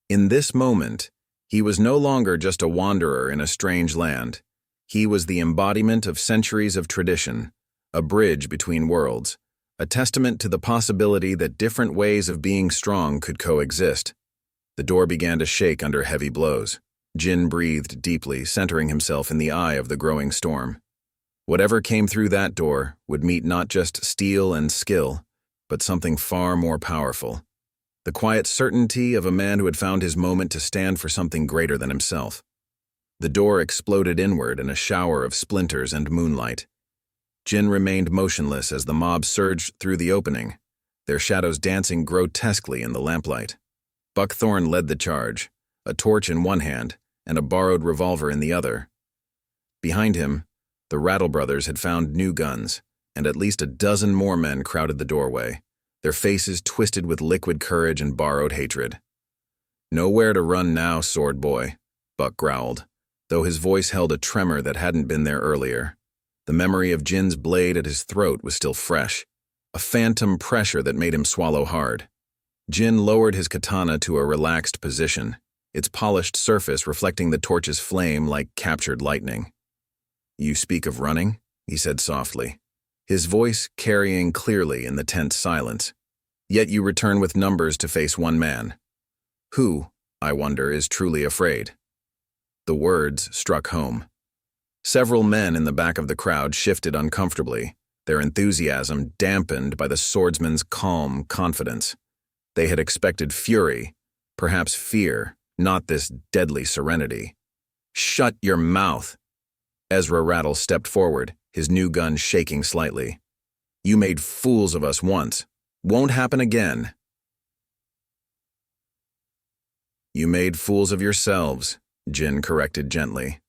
In this moment, he was no longer just a wanderer in a strange land. He was the embodiment of centuries of tradition, a bridge between worlds, a testament to the possibility that different ways of being strong could coexist. The door began to shake under heavy blows. Jin breathed deeply, centering himself in the eye of the growing storm. Whatever came through that door would meet not just steel and skill, but something far more powerful. The quiet certainty of a man who had found his moment to stand for something greater than himself. The door exploded inward in a shower of splinters and moonlight. Jin remained motionless as the mob surged through the opening, their shadows dancing grotesquely in the lamplight. Buckthorn led the charge, a torch in one hand and a borrowed revolver in the other. Behind him, the Rattle brothers had found new guns, and at least a dozen more men crowded the doorway, their faces twisted with liquid courage and borrowed hatred. Nowhere to run now, sword boy, Buck growled, though his voice held a tremor that hadn't been there earlier. The memory of Jin's blade at his throat was still fresh, a phantom pressure that made him swallow hard. Jin lowered his katana to a relaxed position, its polished surface reflecting the torch's flame like captured lightning. "You speak of running?" he said softly, his voice carrying clearly in the tense silence. "Yet you return with numbers to face one man. Who, I wonder, is truly afraid?" The words struck home. Several men in the back of the crowd shifted uncomfortably, their enthusiasm dampened by the swordsman's calm confidence. They had expected fury, perhaps fear, not this deadly serenity. "Shut your mouth!" Ezra Rattle stepped forward, his new gun shaking slightly. "You made fools of us once. Won't happen again." "You made fools of yourselves," Jin corrected gently.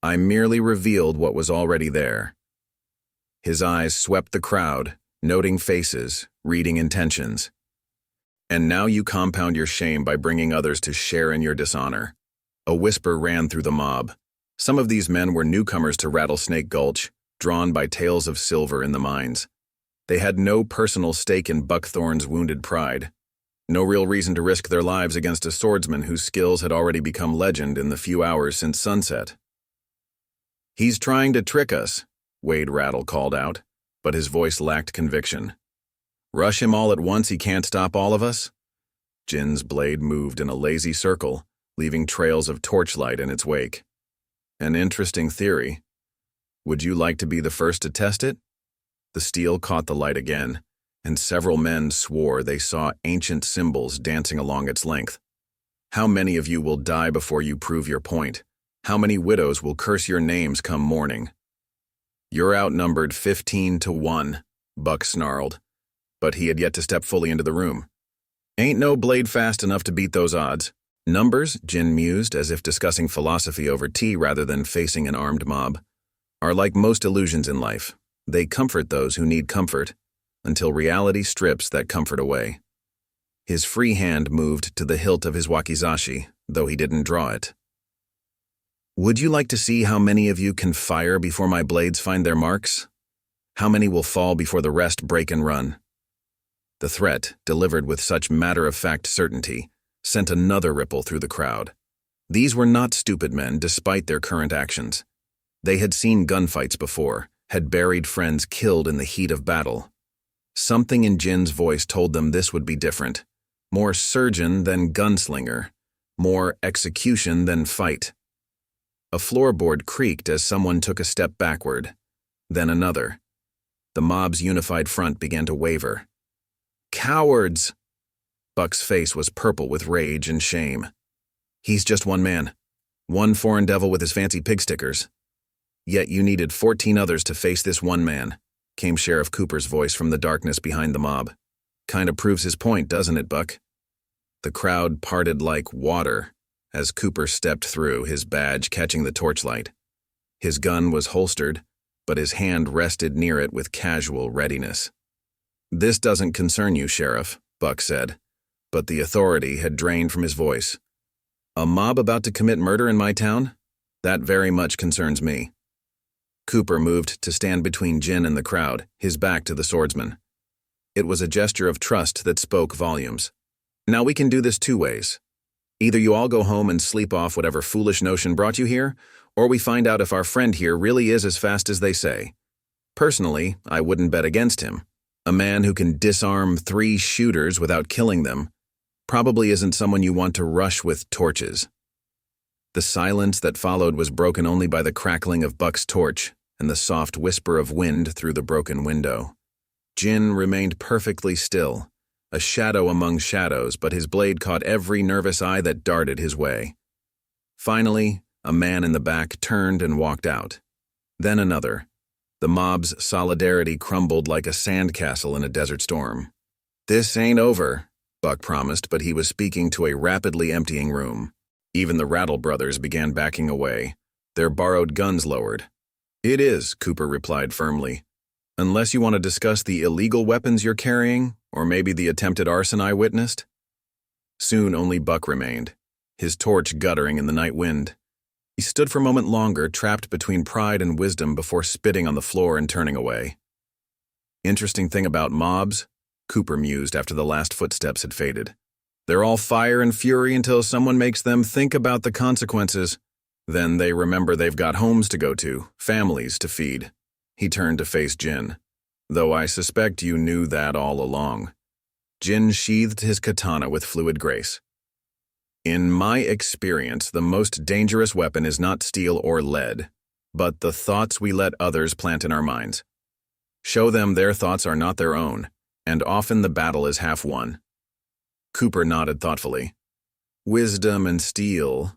"I merely revealed what was already there." His eyes swept the crowd, noting faces, reading intentions. "And now you compound your shame by bringing others to share in your dishonor." A whisper ran through the mob. Some of these men were newcomers to Rattlesnake Gulch, drawn by tales of silver in the mines. They had no personal stake in Buckthorn's wounded pride. No real reason to risk their lives against a swordsman whose skills had already become legend in the few hours since sunset. "He's trying to trick us," Wade Rattle called out, but his voice lacked conviction. "Rush him all at once, he can't stop all of us?" Jin's blade moved in a lazy circle, leaving trails of torchlight in its wake. "An interesting theory. Would you like to be the first to test it?" The steel caught the light again, and several men swore they saw ancient symbols dancing along its length. "How many of you will die before you prove your point? How many widows will curse your names come morning?" "You're outnumbered 15-1, Buck snarled, but he had yet to step fully into the room. "Ain't no blade fast enough to beat those odds." "Numbers," Jin mused, as if discussing philosophy over tea rather than facing an armed mob, "are like most illusions in life. They comfort those who need comfort, until reality strips that comfort away." His free hand moved to the hilt of his wakizashi, though he didn't draw it. "Would you like to see how many of you can fire before my blades find their marks? How many will fall before the rest break and run?" The threat, delivered with such matter-of-fact certainty, sent another ripple through the crowd. These were not stupid men, despite their current actions. They had seen gunfights before, had buried friends killed in the heat of battle. Something in Jin's voice told them this would be different. More surgeon than gunslinger. More execution than fight. A floorboard creaked as someone took a step backward. Then another. The mob's unified front began to waver. "Cowards!" Buck's face was purple with rage and shame. "He's just one man. One foreign devil with his fancy pig stickers. Yet you needed 14 others to face this one man," came Sheriff Cooper's voice from the darkness behind the mob. "Kinda proves his point, doesn't it, Buck?" The crowd parted like water as Cooper stepped through, his badge catching the torchlight. His gun was holstered, but his hand rested near it with casual readiness. "This doesn't concern you, Sheriff," Buck said, but the authority had drained from his voice. "A mob about to commit murder in my town? That very much concerns me." Cooper moved to stand between Jin and the crowd, his back to the swordsman. It was a gesture of trust that spoke volumes. "Now we can do this two ways. Either you all go home and sleep off whatever foolish notion brought you here, or we find out if our friend here really is as fast as they say. Personally, I wouldn't bet against him. A man who can disarm 3 shooters without killing them probably isn't someone you want to rush with torches." The silence that followed was broken only by the crackling of Buck's torch and the soft whisper of wind through the broken window. Jin remained perfectly still, a shadow among shadows, but his blade caught every nervous eye that darted his way. Finally, a man in the back turned and walked out. Then another. The mob's solidarity crumbled like a sandcastle in a desert storm. "This ain't over," Buck promised, but he was speaking to a rapidly emptying room. Even the Rattle brothers began backing away, their borrowed guns lowered. "It is," Cooper replied firmly. "Unless you want to discuss the illegal weapons you're carrying, or maybe the attempted arson I witnessed." Soon only Buck remained, his torch guttering in the night wind. He stood for a moment longer, trapped between pride and wisdom before spitting on the floor and turning away. "Interesting thing about mobs," Cooper mused after the last footsteps had faded. They're all fire and fury until someone makes them think about the consequences. Then they remember they've got homes to go to, families to feed. He turned to face Jin. Though I suspect you knew that all along. Jin sheathed his katana with fluid grace. In my experience, the most dangerous weapon is not steel or lead, but the thoughts we let others plant in our minds. Show them their thoughts are not their own, and often the battle is half won. Cooper nodded thoughtfully. Wisdom and steel.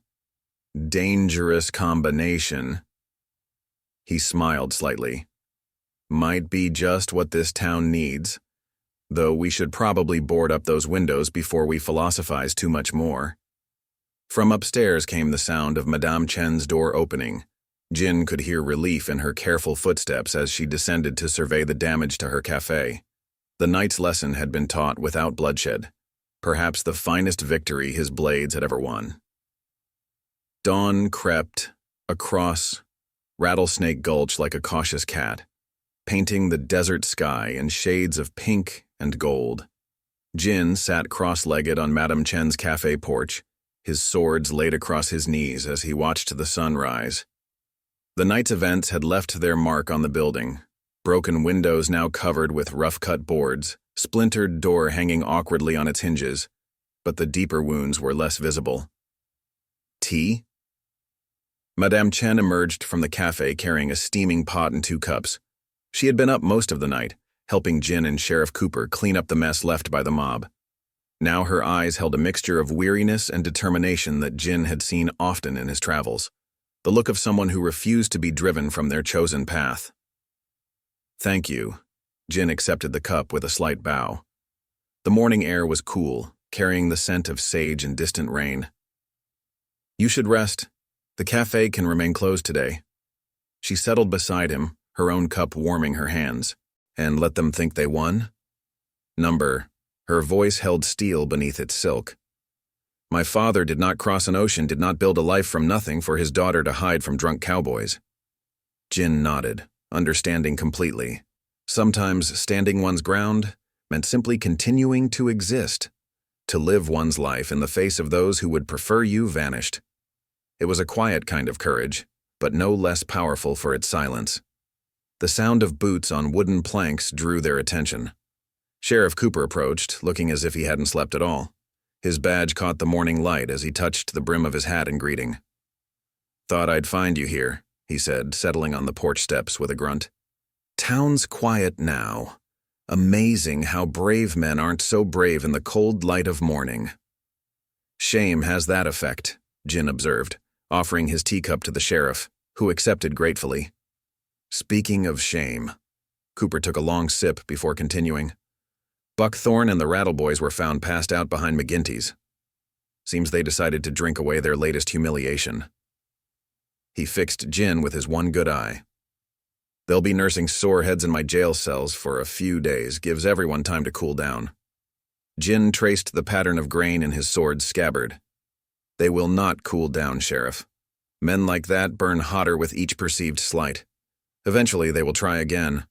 Dangerous combination. He smiled slightly. Might be just what this town needs, though we should probably board up those windows before we philosophize too much more. From upstairs came the sound of Madame Chen's door opening. Jin could hear relief in her careful footsteps as she descended to survey the damage to her cafe. The night's lesson had been taught without bloodshed, perhaps the finest victory his blades had ever won. Dawn crept across Rattlesnake Gulch like a cautious cat, painting the desert sky in shades of pink and gold. Jin sat cross-legged on Madame Chen's cafe porch, his swords laid across his knees as he watched the sun rise. The night's events had left their mark on the building, broken windows now covered with rough-cut boards, splintered door hanging awkwardly on its hinges, but the deeper wounds were less visible. Tea? Madame Chen emerged from the cafe carrying a steaming pot and 2 cups. She had been up most of the night, helping Jin and Sheriff Cooper clean up the mess left by the mob. Now her eyes held a mixture of weariness and determination that Jin had seen often in his travels, the look of someone who refused to be driven from their chosen path. Thank you. Jin accepted the cup with a slight bow. The morning air was cool, carrying the scent of sage and distant rain. You should rest. The cafe can remain closed today. She settled beside him, her own cup warming her hands. And let them think they won? Number. Her voice held steel beneath its silk. My father did not cross an ocean, did not build a life from nothing for his daughter to hide from drunk cowboys. Jin nodded, understanding completely. Sometimes standing one's ground meant simply continuing to exist, to live one's life in the face of those who would prefer you vanished. It was a quiet kind of courage, but no less powerful for its silence. The sound of boots on wooden planks drew their attention. Sheriff Cooper approached, looking as if he hadn't slept at all. His badge caught the morning light as he touched the brim of his hat in greeting. Thought I'd find you here, he said, settling on the porch steps with a grunt. Town's quiet now. Amazing how brave men aren't so brave in the cold light of morning. Shame has that effect, Jin observed, offering his teacup to the sheriff, who accepted gratefully. Speaking of shame, Cooper took a long sip before continuing. Buckthorn and the Rattleboys were found passed out behind McGinty's. Seems they decided to drink away their latest humiliation. He fixed Jin with his one good eye. They'll be nursing sore heads in my jail cells for a few days, gives everyone time to cool down. Jin traced the pattern of grain in his sword's scabbard. They will not cool down, Sheriff. Men like that burn hotter with each perceived slight. Eventually, they will try again.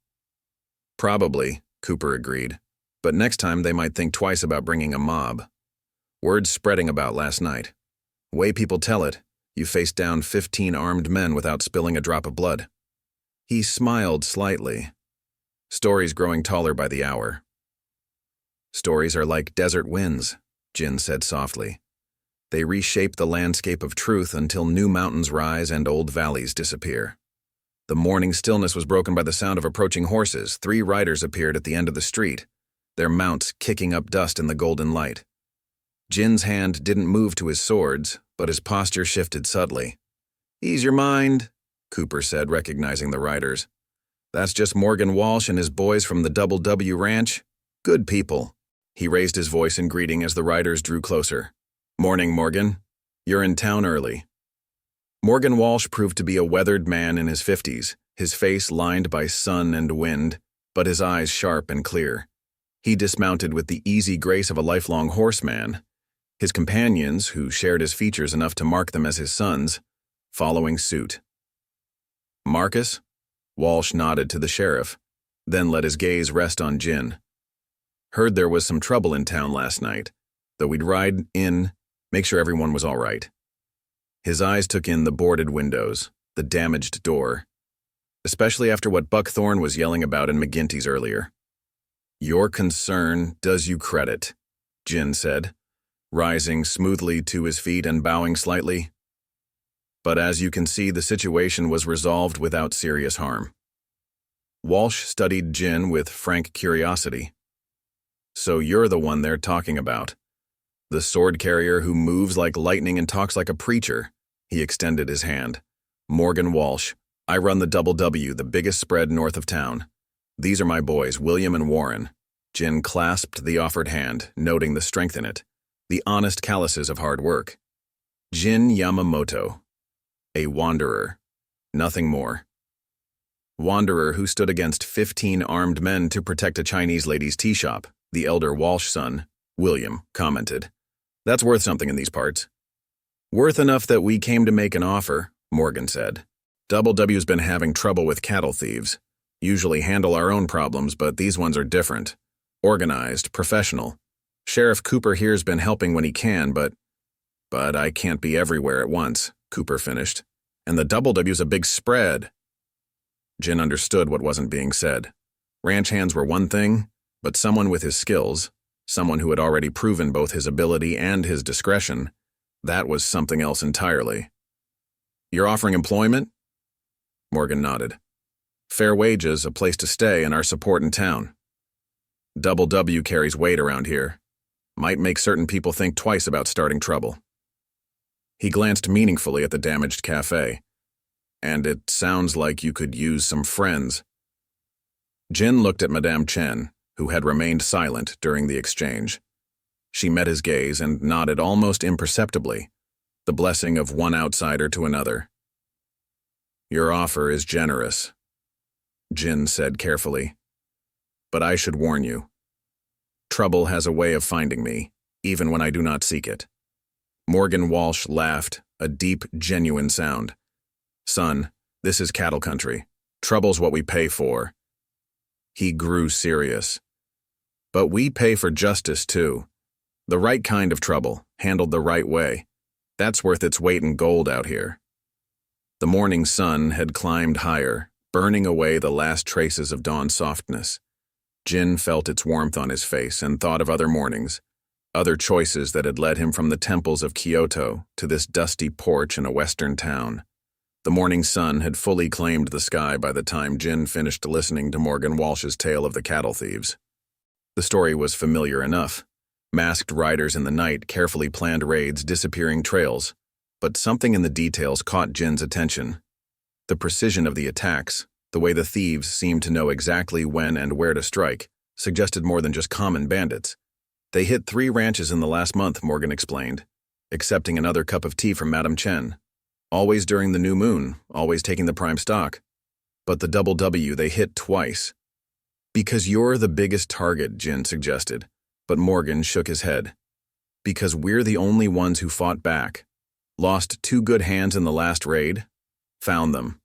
Probably, Cooper agreed. But next time they might think twice about bringing a mob. Word's spreading about last night. Way people tell it, you faced down 15 armed men without spilling a drop of blood. He smiled slightly. Stories growing taller by the hour. Stories are like desert winds, Jin said softly. They reshape the landscape of truth until new mountains rise and old valleys disappear. The morning stillness was broken by the sound of approaching horses. 3 riders appeared at the end of the street, their mounts kicking up dust in the golden light. Jin's hand didn't move to his swords, but his posture shifted subtly. Ease your mind, Cooper said, recognizing the riders. That's just Morgan Walsh and his boys from the Double W Ranch. Good people. He raised his voice in greeting as the riders drew closer. Morning, Morgan. You're in town early. Morgan Walsh proved to be a weathered man in his 50s, his face lined by sun and wind, but his eyes sharp and clear. He dismounted with the easy grace of a lifelong horseman, his companions, who shared his features enough to mark them as his sons, following suit. Marcus? Walsh nodded to the sheriff, then let his gaze rest on Jin. Heard there was some trouble in town last night. though we'd ride in, make sure everyone was all right. His eyes took in the boarded windows, the damaged door, especially after what Buckthorn was yelling about in McGinty's earlier. Your concern does you credit, Jin said, rising smoothly to his feet and bowing slightly. But as you can see, the situation was resolved without serious harm. Walsh studied Jin with frank curiosity. So you're the one they're talking about. The sword carrier who moves like lightning and talks like a preacher. He extended his hand. Morgan Walsh. I run the Double W, the biggest spread north of town. These are my boys, William and Warren. Jin clasped the offered hand, noting the strength in it, the honest calluses of hard work. Jin Yamamoto. A wanderer. Nothing more. Wanderer who stood against 15 armed men to protect a Chinese lady's tea shop, the elder Walsh son, William, commented. That's worth something in these parts. Worth enough that we came to make an offer, Morgan said. Double W's been having trouble with cattle thieves. Usually handle our own problems, but these ones are different. Organized, professional. Sheriff Cooper here's been helping when he can, but I can't be everywhere at once, Cooper finished. And the Double W's a big spread. Jin understood what wasn't being said. Ranch hands were one thing, but someone with his skills, someone who had already proven both his ability and his discretion, that was something else entirely. You're offering employment? Morgan nodded. Fair wages, a place to stay, and our support in town. Double W carries weight around here. Might make certain people think twice about starting trouble. He glanced meaningfully at the damaged cafe. And it sounds like you could use some friends. Jin looked at Madame Chen, who had remained silent during the exchange. She met his gaze and nodded almost imperceptibly, the blessing of one outsider to another. Your offer is generous, Jin said carefully. But I should warn you. Trouble has a way of finding me, even when I do not seek it. Morgan Walsh laughed, a deep, genuine sound. Son, this is cattle country. Trouble's what we pay for. He grew serious. But we pay for justice, too. The right kind of trouble, handled the right way. That's worth its weight in gold out here. The morning sun had climbed higher, burning away the last traces of dawn's softness. Jin felt its warmth on his face and thought of other mornings, other choices that had led him from the temples of Kyoto to this dusty porch in a western town. The morning sun had fully claimed the sky by the time Jin finished listening to Morgan Walsh's tale of the cattle thieves. The story was familiar enough. Masked riders in the night, carefully planned raids, disappearing trails. But something in the details caught Jin's attention. The precision of the attacks, the way the thieves seemed to know exactly when and where to strike, suggested more than just common bandits. They hit 3 ranches in the last month, Morgan explained, accepting another cup of tea from Madame Chen. Always during the new moon, always taking the prime stock. But the Double W they hit twice. Because you're the biggest target, Jin suggested, but Morgan shook his head. Because we're the only ones who fought back. Lost 2 good hands in the last raid. Found them.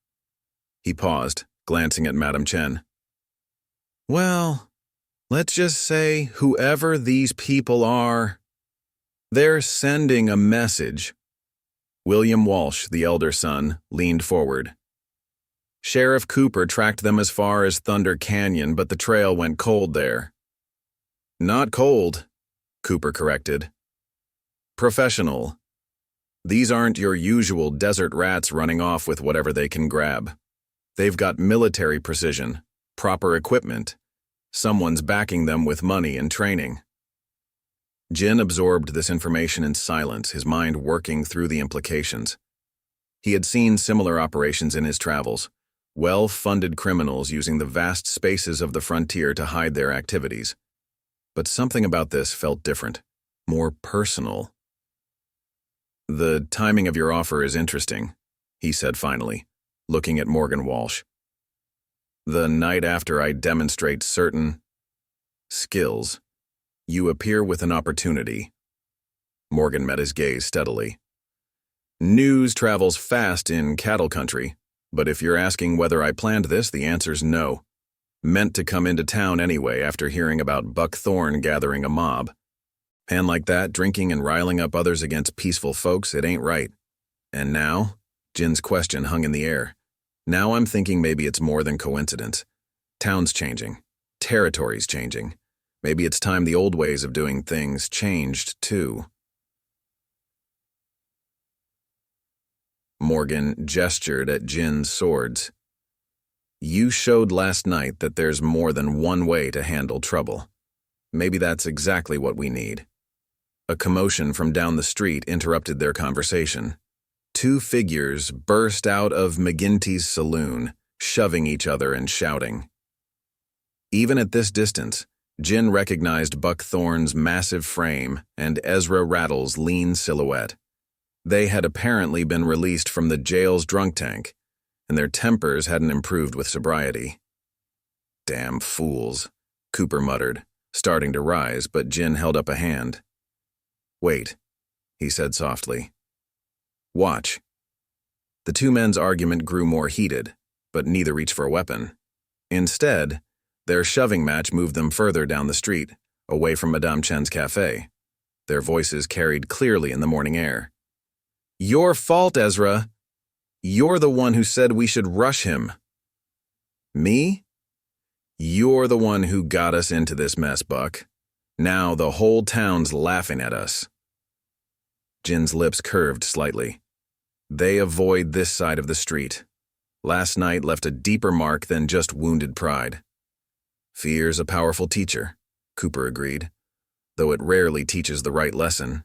He paused, glancing at Madame Chen. Well, let's just say whoever these people are, they're sending a message. William Walsh, the elder son, leaned forward. Sheriff Cooper tracked them as far as Thunder Canyon, but the trail went cold there. Not cold, Cooper corrected. Professional. These aren't your usual desert rats running off with whatever they can grab. They've got military precision, proper equipment. Someone's backing them with money and training. Jin absorbed this information in silence, his mind working through the implications. He had seen similar operations in his travels, well-funded criminals using the vast spaces of the frontier to hide their activities. But something about this felt different, more personal. The timing of your offer is interesting, he said finally, looking at Morgan Walsh. The night after I demonstrate certain skills, you appear with an opportunity. Morgan met his gaze steadily. News travels fast in cattle country, but if you're asking whether I planned this, the answer's no. Meant to come into town anyway after hearing about Buckthorn gathering a mob. Man like that, drinking and riling up others against peaceful folks, it ain't right. And now? Jin's question hung in the air. Now I'm thinking maybe it's more than coincidence. Town's changing. Territory's changing. Maybe it's time the old ways of doing things changed, too. Morgan gestured at Jin's swords. You showed last night that there's more than one way to handle trouble. Maybe that's exactly what we need. A commotion from down the street interrupted their conversation. Two figures burst out of McGinty's saloon, shoving each other and shouting. Even at this distance, Jin recognized Buck Thorne's massive frame and Ezra Rattle's lean silhouette. They had apparently been released from the jail's drunk tank, and their tempers hadn't improved with sobriety. Damn fools, Cooper muttered, starting to rise, but Jin held up a hand. Wait, he said softly. Watch. The two men's argument grew more heated, but neither reached for a weapon. Instead, their shoving match moved them further down the street, away from Madame Chen's cafe. Their voices carried clearly in the morning air. Your fault, Ezra. You're the one who said we should rush him. Me? You're the one who got us into this mess, Buck. Now the whole town's laughing at us. Jin's lips curved slightly. They avoid this side of the street. Last night left a deeper mark than just wounded pride. Fear's a powerful teacher, Cooper agreed, though it rarely teaches the right lesson.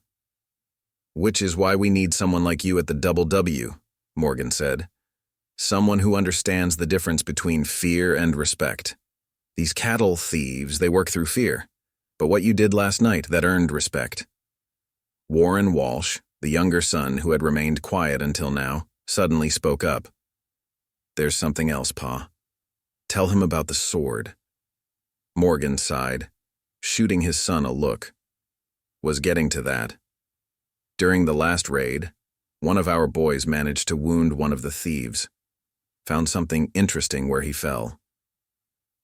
Which is why we need someone like you at the Double W, Morgan said. Someone who understands the difference between fear and respect. These cattle thieves, they work through fear. But what you did last night, that earned respect. Warren Walsh, the younger son who had remained quiet until now, suddenly spoke up. There's something else, Pa. Tell him about the sword. Morgan sighed, shooting his son a look. Was getting to that. During the last raid, one of our boys managed to wound one of the thieves. Found something interesting where he fell.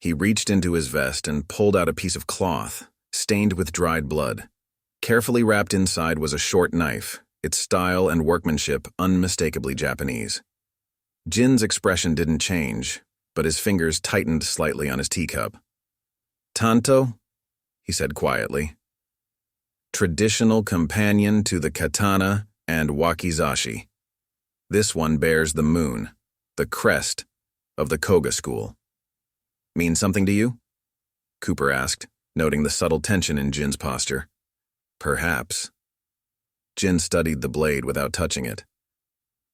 He reached into his vest and pulled out a piece of cloth, stained with dried blood. Carefully wrapped inside was a short knife, its style and workmanship unmistakably Japanese. Jin's expression didn't change, but his fingers tightened slightly on his teacup. Tanto, he said quietly. Traditional companion to the katana and wakizashi. This one bears the moon, the crest of the Koga school. Mean something to you? Cooper asked, noting the subtle tension in Jin's posture. Perhaps. Jin studied the blade without touching it.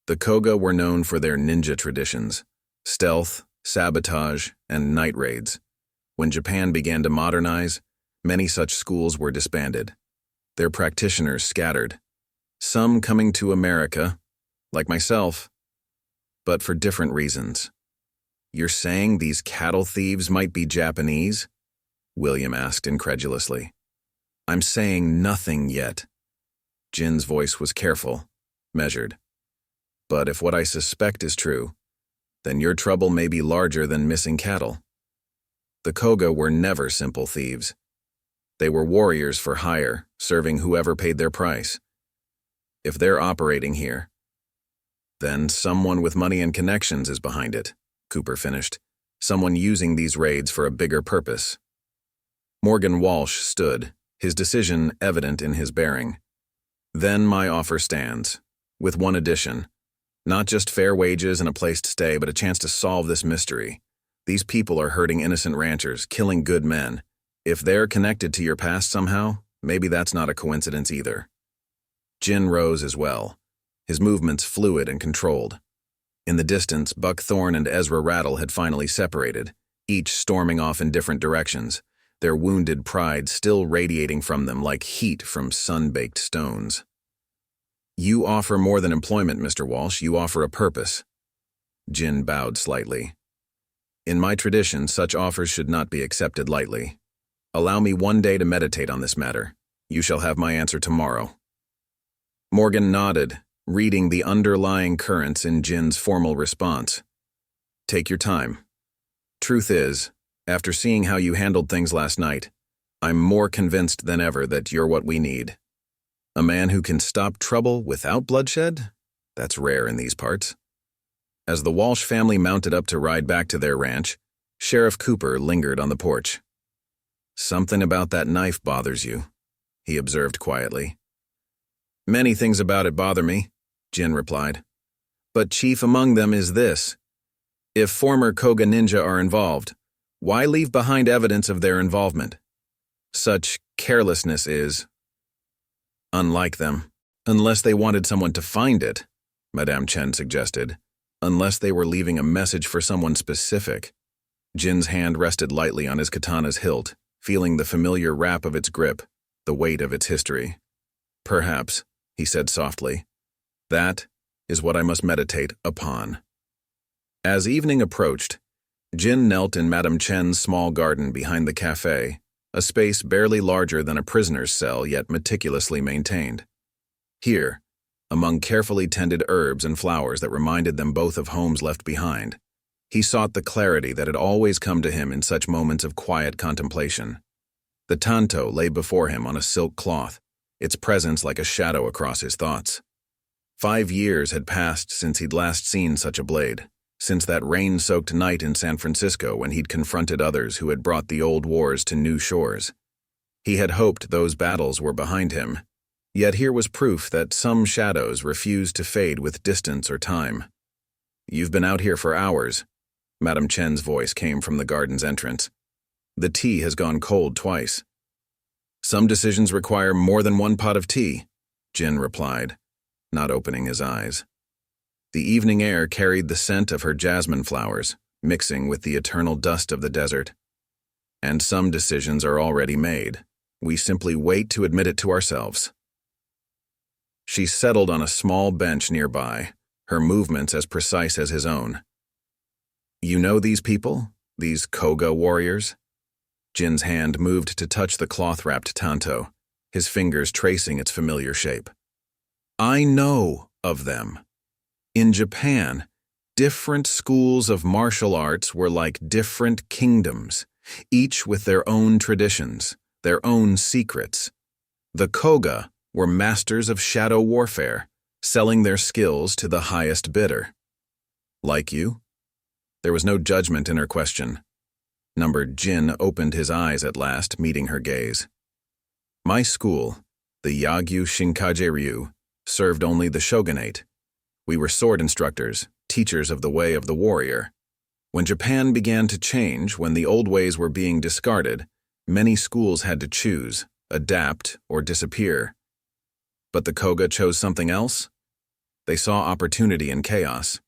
The Koga were known for their ninja traditions, stealth, sabotage, and night raids. When Japan began to modernize, many such schools were disbanded. Their practitioners scattered, some coming to America, like myself, but for different reasons. You're saying these cattle thieves might be Japanese? William asked incredulously. I'm saying nothing yet. Jin's voice was careful, measured. But if what I suspect is true, then your trouble may be larger than missing cattle. The Koga were never simple thieves. They were warriors for hire, serving whoever paid their price. If they're operating here, then someone with money and connections is behind it, Cooper finished. Someone using these raids for a bigger purpose. Morgan Walsh stood, his decision evident in his bearing. Then my offer stands, with one addition. Not just fair wages and a place to stay, but a chance to solve this mystery. These people are hurting innocent ranchers, killing good men. If they're connected to your past somehow, maybe that's not a coincidence either. Jin rose as well, his movements fluid and controlled. In the distance, Buck Thorne and Ezra Rattle had finally separated, each storming off in different directions, their wounded pride still radiating from them like heat from sun-baked stones. You offer more than employment, Mr. Walsh. You offer a purpose. Jin bowed slightly. In my tradition, such offers should not be accepted lightly. Allow me one day to meditate on this matter. You shall have my answer tomorrow. Morgan nodded, reading the underlying currents in Jin's formal response. Take your time. Truth is, after seeing how you handled things last night, I'm more convinced than ever that you're what we need. A man who can stop trouble without bloodshed? That's rare in these parts. As the Walsh family mounted up to ride back to their ranch, Sheriff Cooper lingered on the porch. Something about that knife bothers you, he observed quietly. Many things about it bother me, Jin replied. But chief among them is this. If former Koga ninja are involved, why leave behind evidence of their involvement? Such carelessness is unlike them. Unless they wanted someone to find it, Madame Chen suggested. Unless they were leaving a message for someone specific. Jin's hand rested lightly on his katana's hilt, feeling the familiar wrap of its grip, the weight of its history. Perhaps, he said softly. That is what I must meditate upon. As evening approached, Jin knelt in Madame Chen's small garden behind the cafe, a space barely larger than a prisoner's cell yet meticulously maintained. Here, among carefully tended herbs and flowers that reminded them both of homes left behind, he sought the clarity that had always come to him in such moments of quiet contemplation. The tanto lay before him on a silk cloth, its presence like a shadow across his thoughts. 5 years had passed since he'd last seen such a blade, since that rain-soaked night in San Francisco when he'd confronted others who had brought the old wars to new shores. He had hoped those battles were behind him, yet here was proof that some shadows refused to fade with distance or time. You've been out here for hours. Madame Chen's voice came from the garden's entrance. The tea has gone cold twice. Some decisions require more than one pot of tea, Jin replied, not opening his eyes. The evening air carried the scent of her jasmine flowers, mixing with the eternal dust of the desert. And some decisions are already made. We simply wait to admit it to ourselves. She settled on a small bench nearby, her movements as precise as his own. You know these people? These Koga warriors? Jin's hand moved to touch the cloth-wrapped tanto, his fingers tracing its familiar shape. I know of them. In Japan, different schools of martial arts were like different kingdoms, each with their own traditions, their own secrets. The Koga were masters of shadow warfare, selling their skills to the highest bidder. Like you? There was no judgment in her question. Numbered Jin opened his eyes at last, meeting her gaze. My school, the Yagyu Shinkaje-ryu, served only the shogunate. We were sword instructors, teachers of the way of the warrior. When Japan began to change, when the old ways were being discarded, many schools had to choose, adapt, or disappear. But the Koga chose something else? They saw opportunity in chaos.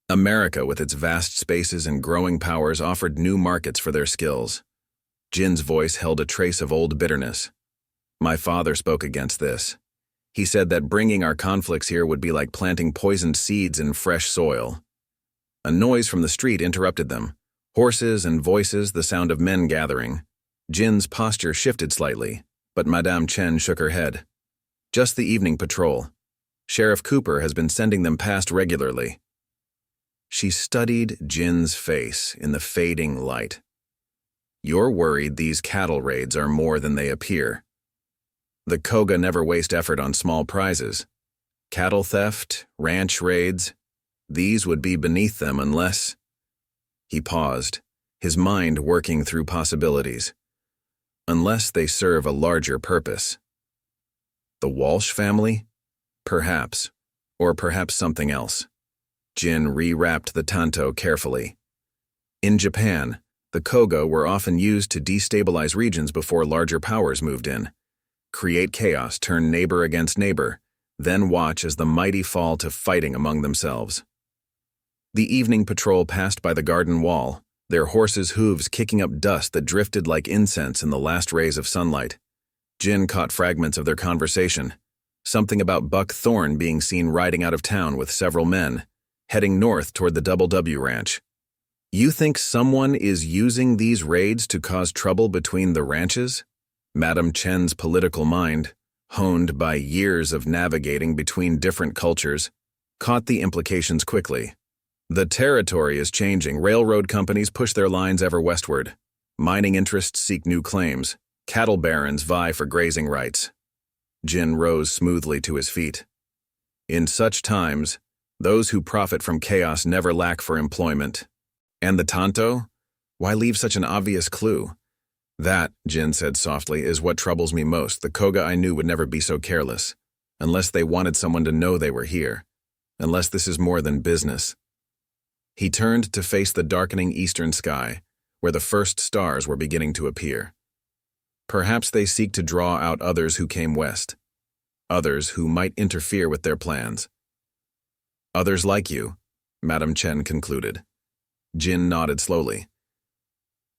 America, with its vast spaces and growing powers, offered new markets for their skills. Jin's voice held a trace of old bitterness. My father spoke against this. He said that bringing our conflicts here would be like planting poisoned seeds in fresh soil. A noise from the street interrupted them. Horses and voices, the sound of men gathering. Jin's posture shifted slightly, but Madame Chen shook her head. Just the evening patrol. Sheriff Cooper has been sending them past regularly. She studied Jin's face in the fading light. You're worried these cattle raids are more than they appear. The Koga never waste effort on small prizes. Cattle theft, ranch raids, these would be beneath them unless… He paused, his mind working through possibilities. Unless they serve a larger purpose. The Walsh family? Perhaps, or perhaps something else. Jin rewrapped the tanto carefully. In Japan, the Koga were often used to destabilize regions before larger powers moved in. Create chaos, turn neighbor against neighbor, then watch as the mighty fall to fighting among themselves. The evening patrol passed by the garden wall, their horses' hooves kicking up dust that drifted like incense in the last rays of sunlight. Jin caught fragments of their conversation. Something about Buck Thorne being seen riding out of town with several men, heading north toward the Double W Ranch. You think someone is using these raids to cause trouble between the ranches? Madame Chen's political mind, honed by years of navigating between different cultures, caught the implications quickly. The territory is changing. Railroad companies push their lines ever westward. Mining interests seek new claims. Cattle barons vie for grazing rights. Jin rose smoothly to his feet. In such times, those who profit from chaos never lack for employment. And the tanto? Why leave such an obvious clue? That, Jin said softly, is what troubles me most. The Koga I knew would never be so careless. Unless they wanted someone to know they were here. Unless this is more than business. He turned to face the darkening eastern sky, where the first stars were beginning to appear. Perhaps they seek to draw out others who came west. Others who might interfere with their plans. Others like you, Madame Chen concluded. Jin nodded slowly.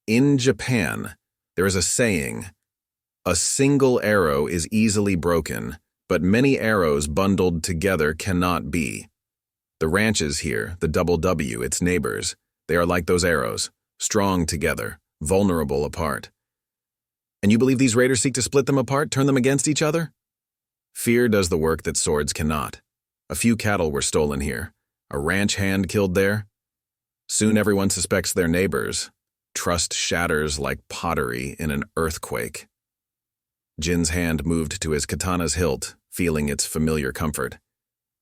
In Japan, there is a saying, a single arrow is easily broken, but many arrows bundled together cannot be. The ranches here, the Double W, its neighbors, they are like those arrows, strong together, vulnerable apart. And you believe these raiders seek to split them apart, turn them against each other? Fear does the work that swords cannot. A few cattle were stolen here, a ranch hand killed there. Soon everyone suspects their neighbors. Trust shatters like pottery in an earthquake. Jin's hand moved to his katana's hilt, feeling its familiar comfort.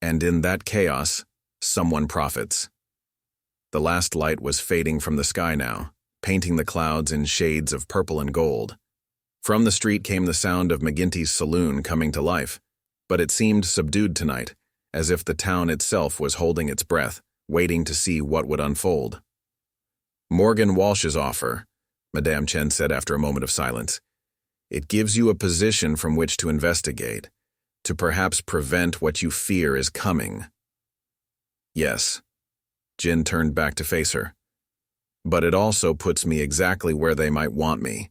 And in that chaos, someone profits. The last light was fading from the sky now, painting the clouds in shades of purple and gold. From the street came the sound of McGinty's saloon coming to life, but it seemed subdued tonight, as if the town itself was holding its breath, waiting to see what would unfold. Morgan Walsh's offer, Madame Chen said after a moment of silence. It gives you a position from which to investigate, to perhaps prevent what you fear is coming. Yes. Jin turned back to face her. But it also puts me exactly where they might want me.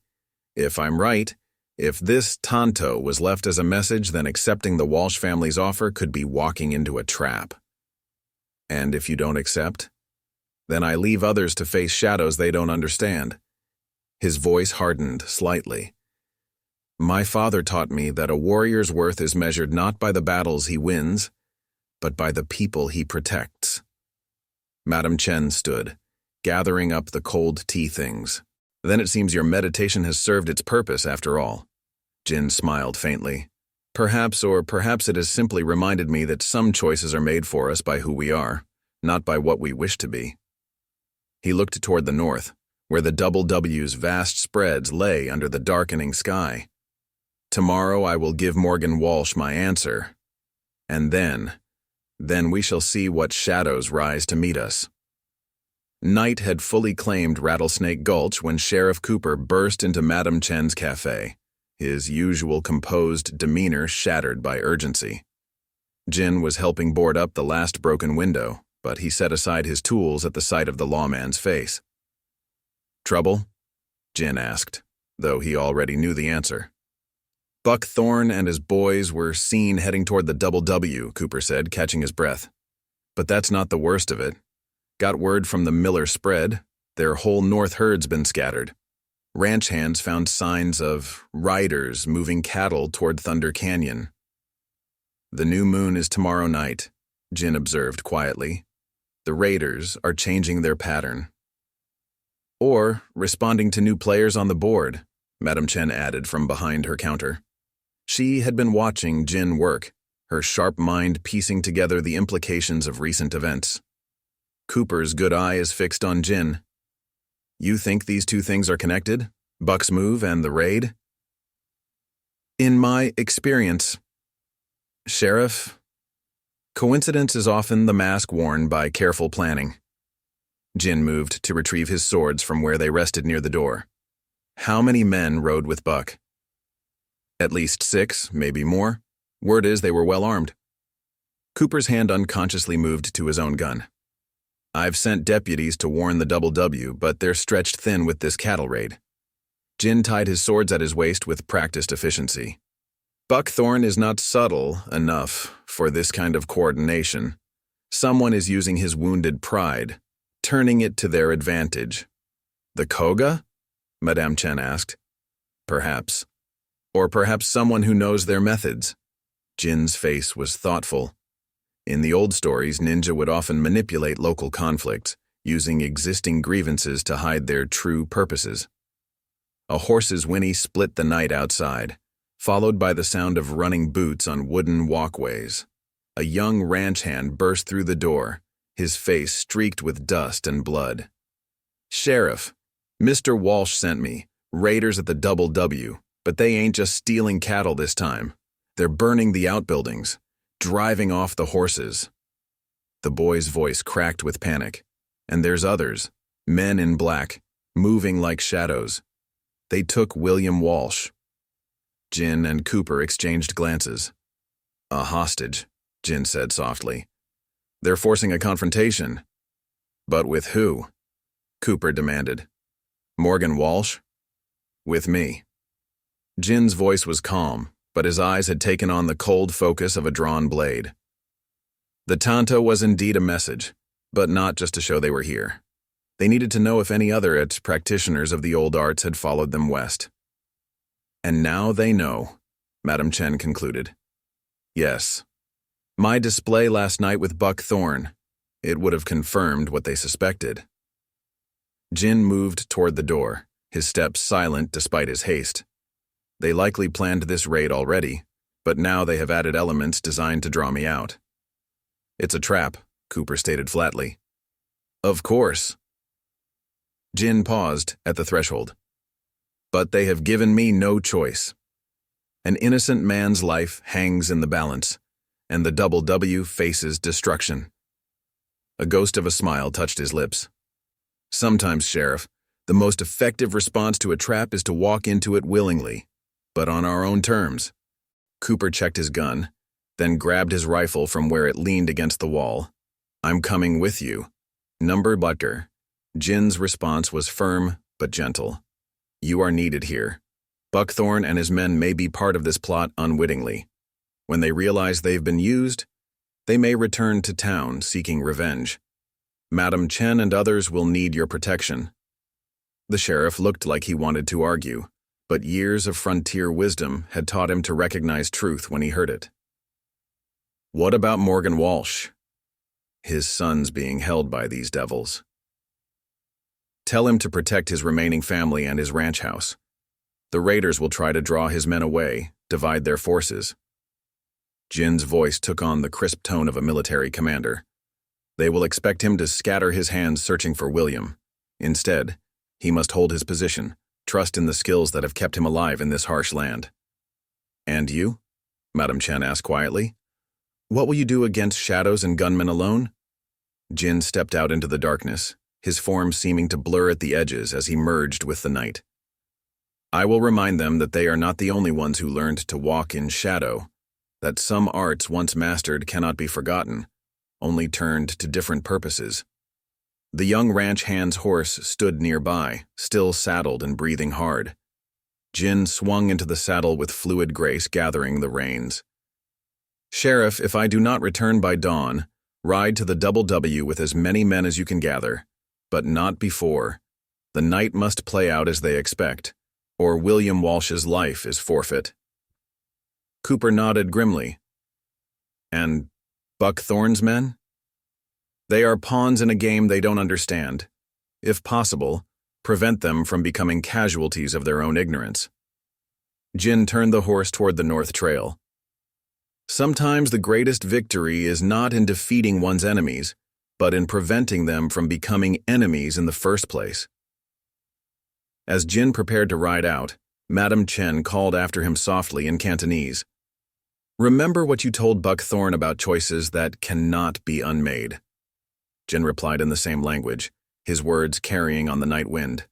If I'm right, if this tanto was left as a message, then accepting the Walsh family's offer could be walking into a trap. And if you don't accept, then I leave others to face shadows they don't understand. His voice hardened slightly. My father taught me that a warrior's worth is measured not by the battles he wins, but by the people he protects. Madame Chen stood, gathering up the cold tea things. Then it seems your meditation has served its purpose after all. Jin smiled faintly. Perhaps it has simply reminded me that some choices are made for us by who we are, not by what we wish to be. He looked toward the north, where the Double W's vast spreads lay under the darkening sky. Tomorrow I will give Morgan Walsh my answer. And then we shall see what shadows rise to meet us. Night had fully claimed Rattlesnake Gulch when Sheriff Cooper burst into Madame Chen's cafe, his usual composed demeanor shattered by urgency. Jin was helping board up the last broken window, but he set aside his tools at the sight of the lawman's face. Trouble? Jin asked, though he already knew the answer. Buck Thorne and his boys were seen heading toward the Double W, Cooper said, catching his breath. But that's not the worst of it. Got word from the Miller spread. Their whole north herd's been scattered. Ranch hands found signs of riders moving cattle toward Thunder Canyon. The new moon is tomorrow night, Jin observed quietly. The raiders are changing their pattern. Or responding to new players on the board, Madame Chen added from behind her counter. She had been watching Jin work, her sharp mind piecing together the implications of recent events. Cooper's good eye is fixed on Jin. You think these two things are connected? Buck's move and the raid? In my experience, Sheriff, coincidence is often the mask worn by careful planning. Jin moved to retrieve his swords from where they rested near the door. How many men rode with Buck? At least 6, maybe more. Word is they were well armed. Cooper's hand unconsciously moved to his own gun. I've sent deputies to warn the Double W, but they're stretched thin with this cattle raid. Jin tied his swords at his waist with practiced efficiency. Buck Thorne is not subtle enough for this kind of coordination. Someone is using his wounded pride, turning it to their advantage. The Koga? Madame Chen asked. Perhaps. Or perhaps someone who knows their methods. Jin's face was thoughtful. In the old stories, ninja would often manipulate local conflicts, using existing grievances to hide their true purposes. A horse's whinny split the night outside, followed by the sound of running boots on wooden walkways. A young ranch hand burst through the door, his face streaked with dust and blood. "Sheriff, Mr. Walsh sent me. Raiders at the Double W, but they ain't just stealing cattle this time. They're burning the outbuildings, driving off the horses." The boy's voice cracked with panic. "And there's others, men in black, moving like shadows. They took William Walsh." Jin and Cooper exchanged glances. "A hostage," Jin said softly. "They're forcing a confrontation." "But with who?" Cooper demanded. "Morgan Walsh?" "With me." Jin's voice was calm, but his eyes had taken on the cold focus of a drawn blade. The Tanta was indeed a message, but not just to show they were here. They needed to know if any other practitioners of the old arts had followed them west. "And now they know," Madam Chen concluded. "Yes. My display last night with Buck Thorne, it would have confirmed what they suspected." Jin moved toward the door, his steps silent despite his haste. "They likely planned this raid already, but now they have added elements designed to draw me out." "It's a trap," Cooper stated flatly. "Of course." Jin paused at the threshold. "But they have given me no choice. An innocent man's life hangs in the balance, and the Double W faces destruction." A ghost of a smile touched his lips. "Sometimes, Sheriff, the most effective response to a trap is to walk into it willingly, but on our own terms." Cooper checked his gun, then grabbed his rifle from where it leaned against the wall. "I'm coming with you. Number Butker." Jin's response was firm but gentle. "You are needed here. Buckthorne and his men may be part of this plot unwittingly. When they realize they've been used, they may return to town seeking revenge. Madam Chen and others will need your protection." The sheriff looked like he wanted to argue, but years of frontier wisdom had taught him to recognize truth when he heard it. "What about Morgan Walsh? His son's being held by these devils. Tell him to protect his remaining family and his ranch house. The raiders will try to draw his men away, divide their forces." Jin's voice took on the crisp tone of a military commander. "They will expect him to scatter his hands searching for William. Instead, he must hold his position, trust in the skills that have kept him alive in this harsh land." "And you?" Madam Chen asked quietly. "What will you do against shadows and gunmen alone?" Jin stepped out into the darkness, his form seeming to blur at the edges as he merged with the night. "I will remind them that they are not the only ones who learned to walk in shadow, that some arts once mastered cannot be forgotten, only turned to different purposes." The young ranch hand's horse stood nearby, still saddled and breathing hard. Jin swung into the saddle with fluid grace gathering the reins. "Sheriff, if I do not return by dawn, ride to the Double W with as many men as you can gather, but not before. The night must play out as they expect, or William Walsh's life is forfeit." Cooper nodded grimly. "And Buck Thorne's men?" "They are pawns in a game they don't understand. If possible, prevent them from becoming casualties of their own ignorance." Jin turned the horse toward the North Trail. "Sometimes the greatest victory is not in defeating one's enemies, but in preventing them from becoming enemies in the first place." As Jin prepared to ride out, Madam Chen called after him softly in Cantonese. "Remember what you told Buck Thorne about choices that cannot be unmade." Jin replied in the same language, his words carrying on the night wind.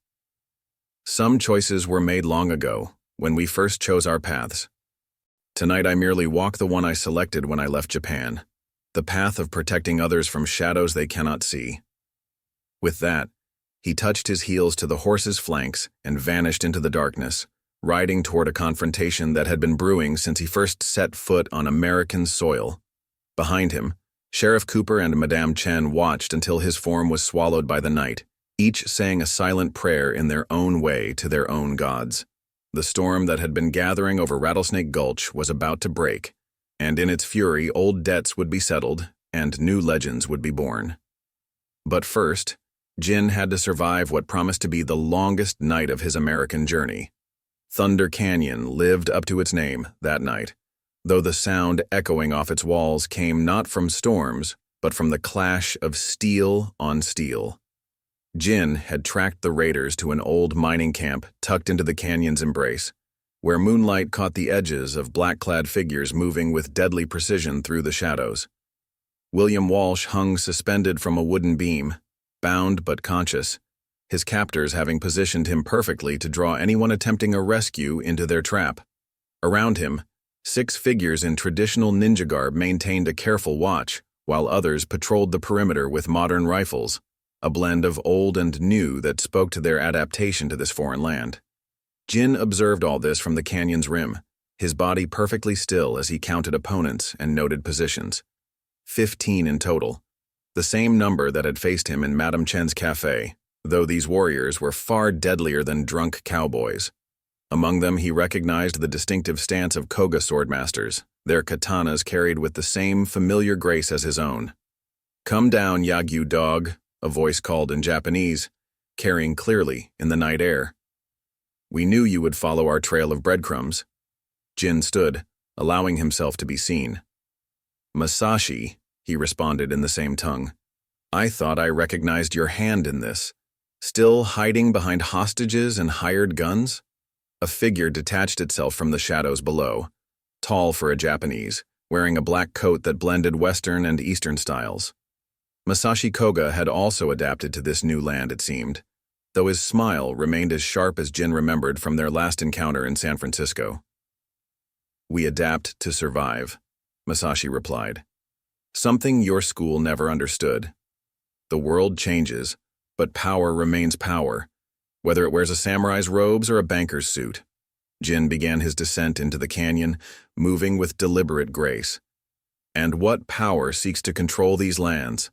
"Some choices were made long ago, when we first chose our paths. Tonight I merely walk the one I selected when I left Japan, the path of protecting others from shadows they cannot see." With that, he touched his heels to the horse's flanks and vanished into the darkness, riding toward a confrontation that had been brewing since he first set foot on American soil. Behind him, Sheriff Cooper and Madame Chen watched until his form was swallowed by the night, each saying a silent prayer in their own way to their own gods. The storm that had been gathering over Rattlesnake Gulch was about to break, and in its fury old debts would be settled and new legends would be born. But first, Jin had to survive what promised to be the longest night of his American journey. Thunder Canyon lived up to its name that night, though the sound echoing off its walls came not from storms, but from the clash of steel on steel. Jin had tracked the raiders to an old mining camp tucked into the canyon's embrace, where moonlight caught the edges of black-clad figures moving with deadly precision through the shadows. William Walsh hung suspended from a wooden beam, bound but conscious, his captors having positioned him perfectly to draw anyone attempting a rescue into their trap. Around him, 6 figures in traditional ninja garb maintained a careful watch, while others patrolled the perimeter with modern rifles, a blend of old and new that spoke to their adaptation to this foreign land. Jin observed all this from the canyon's rim, his body perfectly still as he counted opponents and noted positions. 15 in total, the same number that had faced him in Madame Chen's cafe, though these warriors were far deadlier than drunk cowboys. Among them he recognized the distinctive stance of Koga swordmasters, their katanas carried with the same familiar grace as his own. "Come down, Yagyu dog," a voice called in Japanese, carrying clearly in the night air. "We knew you would follow our trail of breadcrumbs." Jin stood, allowing himself to be seen. "Masashi," he responded in the same tongue. "I thought I recognized your hand in this. Still hiding behind hostages and hired guns?" A figure detached itself from the shadows below, tall for a Japanese, wearing a black coat that blended Western and Eastern styles. Masashi Koga had also adapted to this new land, it seemed, though his smile remained as sharp as Jin remembered from their last encounter in San Francisco. "We adapt to survive," Masashi replied. "Something your school never understood. The world changes, but power remains power, whether it wears a samurai's robes or a banker's suit." Jin began his descent into the canyon, moving with deliberate grace. "And what power seeks to control these lands?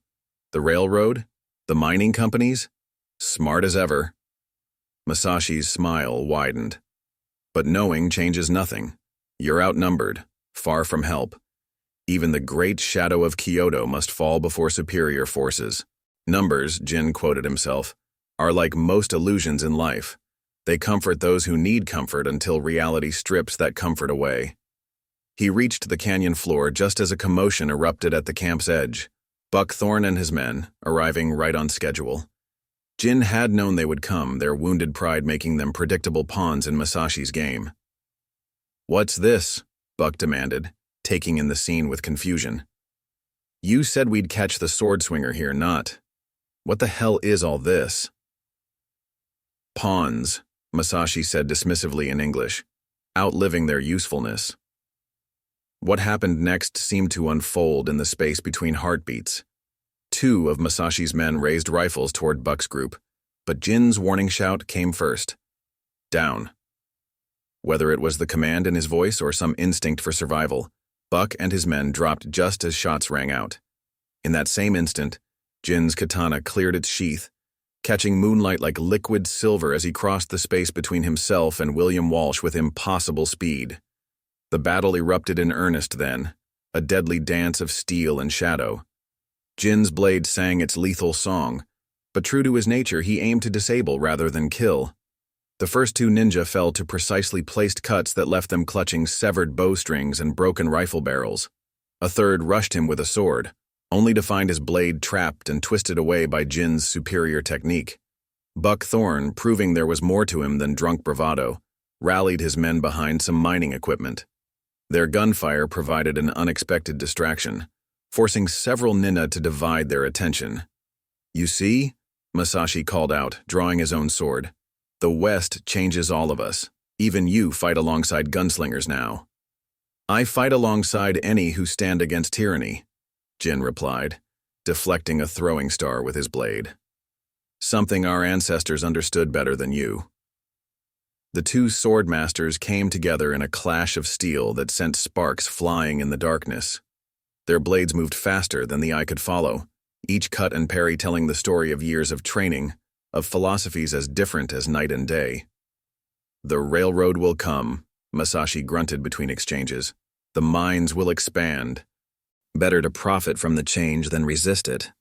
The railroad? The mining companies? Smart as ever." Masashi's smile widened. "But knowing changes nothing. You're outnumbered, far from help. Even the great shadow of Kyoto must fall before superior forces. Numbers," Jin quoted himself, "are like most illusions in life. They comfort those who need comfort until reality strips that comfort away." He reached the canyon floor just as a commotion erupted at the camp's edge. Buckthorn and his men, arriving right on schedule. Jin had known they would come, their wounded pride making them predictable pawns in Masashi's game. "What's this?" Buck demanded, taking in the scene with confusion. "You said we'd catch the sword swinger here, not. What the hell is all this?" "Pawns," Masashi said dismissively in English, outliving their usefulness. What happened next seemed to unfold in the space between heartbeats. 2 of Masashi's men raised rifles toward Buck's group, but Jin's warning shout came first. "Down." Whether it was the command in his voice or some instinct for survival, Buck and his men dropped just as shots rang out. In that same instant, Jin's katana cleared its sheath, catching moonlight like liquid silver as he crossed the space between himself and William Walsh with impossible speed. The battle erupted in earnest then, a deadly dance of steel and shadow. Jin's blade sang its lethal song, but true to his nature he aimed to disable rather than kill. The first 2 ninja fell to precisely placed cuts that left them clutching severed bowstrings and broken rifle barrels. A third rushed him with a sword, only to find his blade trapped and twisted away by Jin's superior technique. Buck Thorn, proving there was more to him than drunk bravado, rallied his men behind some mining equipment. Their gunfire provided an unexpected distraction, forcing several ninja to divide their attention. "You see?" Masashi called out, drawing his own sword. "The West changes all of us. Even you fight alongside gunslingers now." "I fight alongside any who stand against tyranny," Jin replied, deflecting a throwing star with his blade. "Something our ancestors understood better than you." The 2 sword masters came together in a clash of steel that sent sparks flying in the darkness. Their blades moved faster than the eye could follow, each cut and parry telling the story of years of training, of philosophies as different as night and day. "The railroad will come," Masashi grunted between exchanges. "The mines will expand. Better to profit from the change than resist it."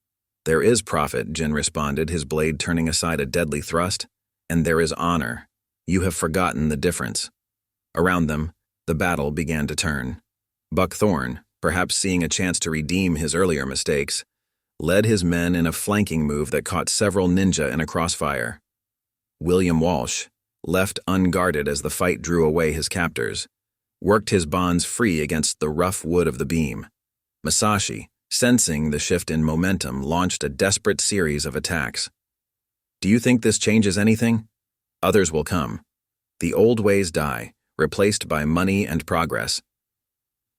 There is profit, Jin responded, his blade turning aside a deadly thrust. And there is honor. You have forgotten the difference. Around them, the battle began to turn. Buck Thorne, perhaps seeing a chance to redeem his earlier mistakes, led his men in a flanking move that caught several ninja in a crossfire. William Walsh, left unguarded as the fight drew away his captors, worked his bonds free against the rough wood of the beam. Masashi, sensing the shift in momentum, launched a desperate series of attacks. Do you think this changes anything? Others will come. The old ways die, replaced by money and progress.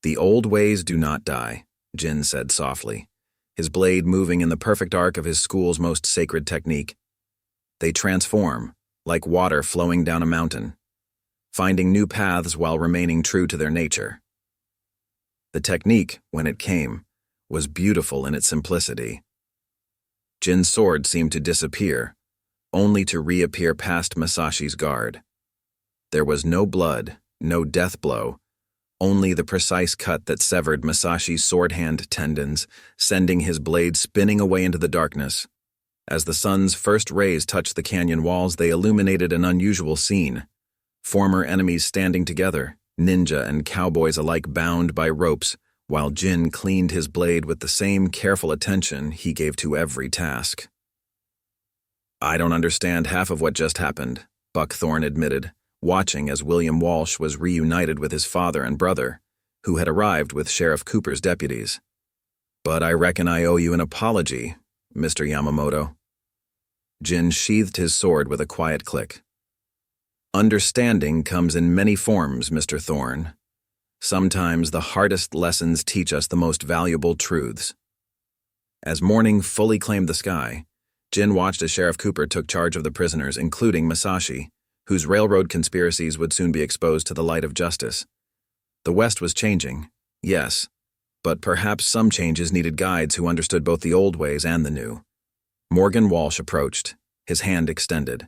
The old ways do not die, Jin said softly, his blade moving in the perfect arc of his school's most sacred technique. They transform, like water flowing down a mountain, finding new paths while remaining true to their nature. The technique, when it came, was beautiful in its simplicity. Jin's sword seemed to disappear, only to reappear past Masashi's guard. There was no blood, no death blow, only the precise cut that severed Masashi's sword-hand tendons, sending his blade spinning away into the darkness. As the sun's first rays touched the canyon walls, they illuminated an unusual scene. Former enemies standing together, ninja and cowboys alike bound by ropes, while Jin cleaned his blade with the same careful attention he gave to every task. I don't understand half of what just happened, Buck Thorne admitted, watching as William Walsh was reunited with his father and brother, who had arrived with Sheriff Cooper's deputies. But I reckon I owe you an apology, Mr. Yamamoto. Jin sheathed his sword with a quiet click. Understanding comes in many forms, Mr. Thorne. Sometimes the hardest lessons teach us the most valuable truths. As morning fully claimed the sky, Jin watched as Sheriff Cooper took charge of the prisoners, including Masashi, whose railroad conspiracies would soon be exposed to the light of justice. The West was changing, yes, but perhaps some changes needed guides who understood both the old ways and the new. Morgan Walsh approached, his hand extended.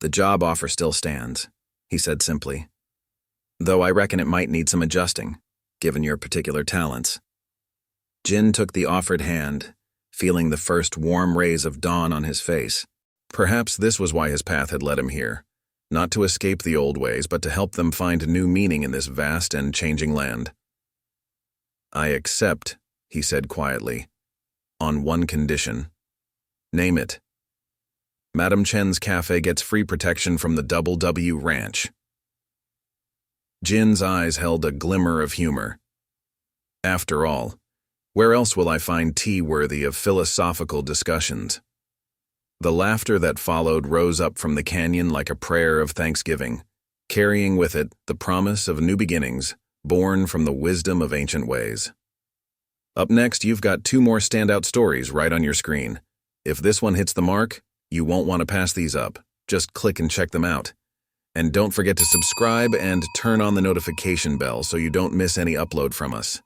The job offer still stands, he said simply, though I reckon it might need some adjusting, given your particular talents. Jin took the offered hand, feeling the first warm rays of dawn on his face. Perhaps this was why his path had led him here, not to escape the old ways, but to help them find new meaning in this vast and changing land. I accept, he said quietly, on one condition. Name it. Madam Chen's cafe gets free protection from the Double W Ranch. Jin's eyes held a glimmer of humor. After all, where else will I find tea worthy of philosophical discussions? The laughter that followed rose up from the canyon like a prayer of thanksgiving, carrying with it the promise of new beginnings, born from the wisdom of ancient ways. Up next, you've got 2 more standout stories right on your screen. If this one hits the mark, you won't want to pass these up. Just click and check them out. And don't forget to subscribe and turn on the notification bell so you don't miss any upload from us.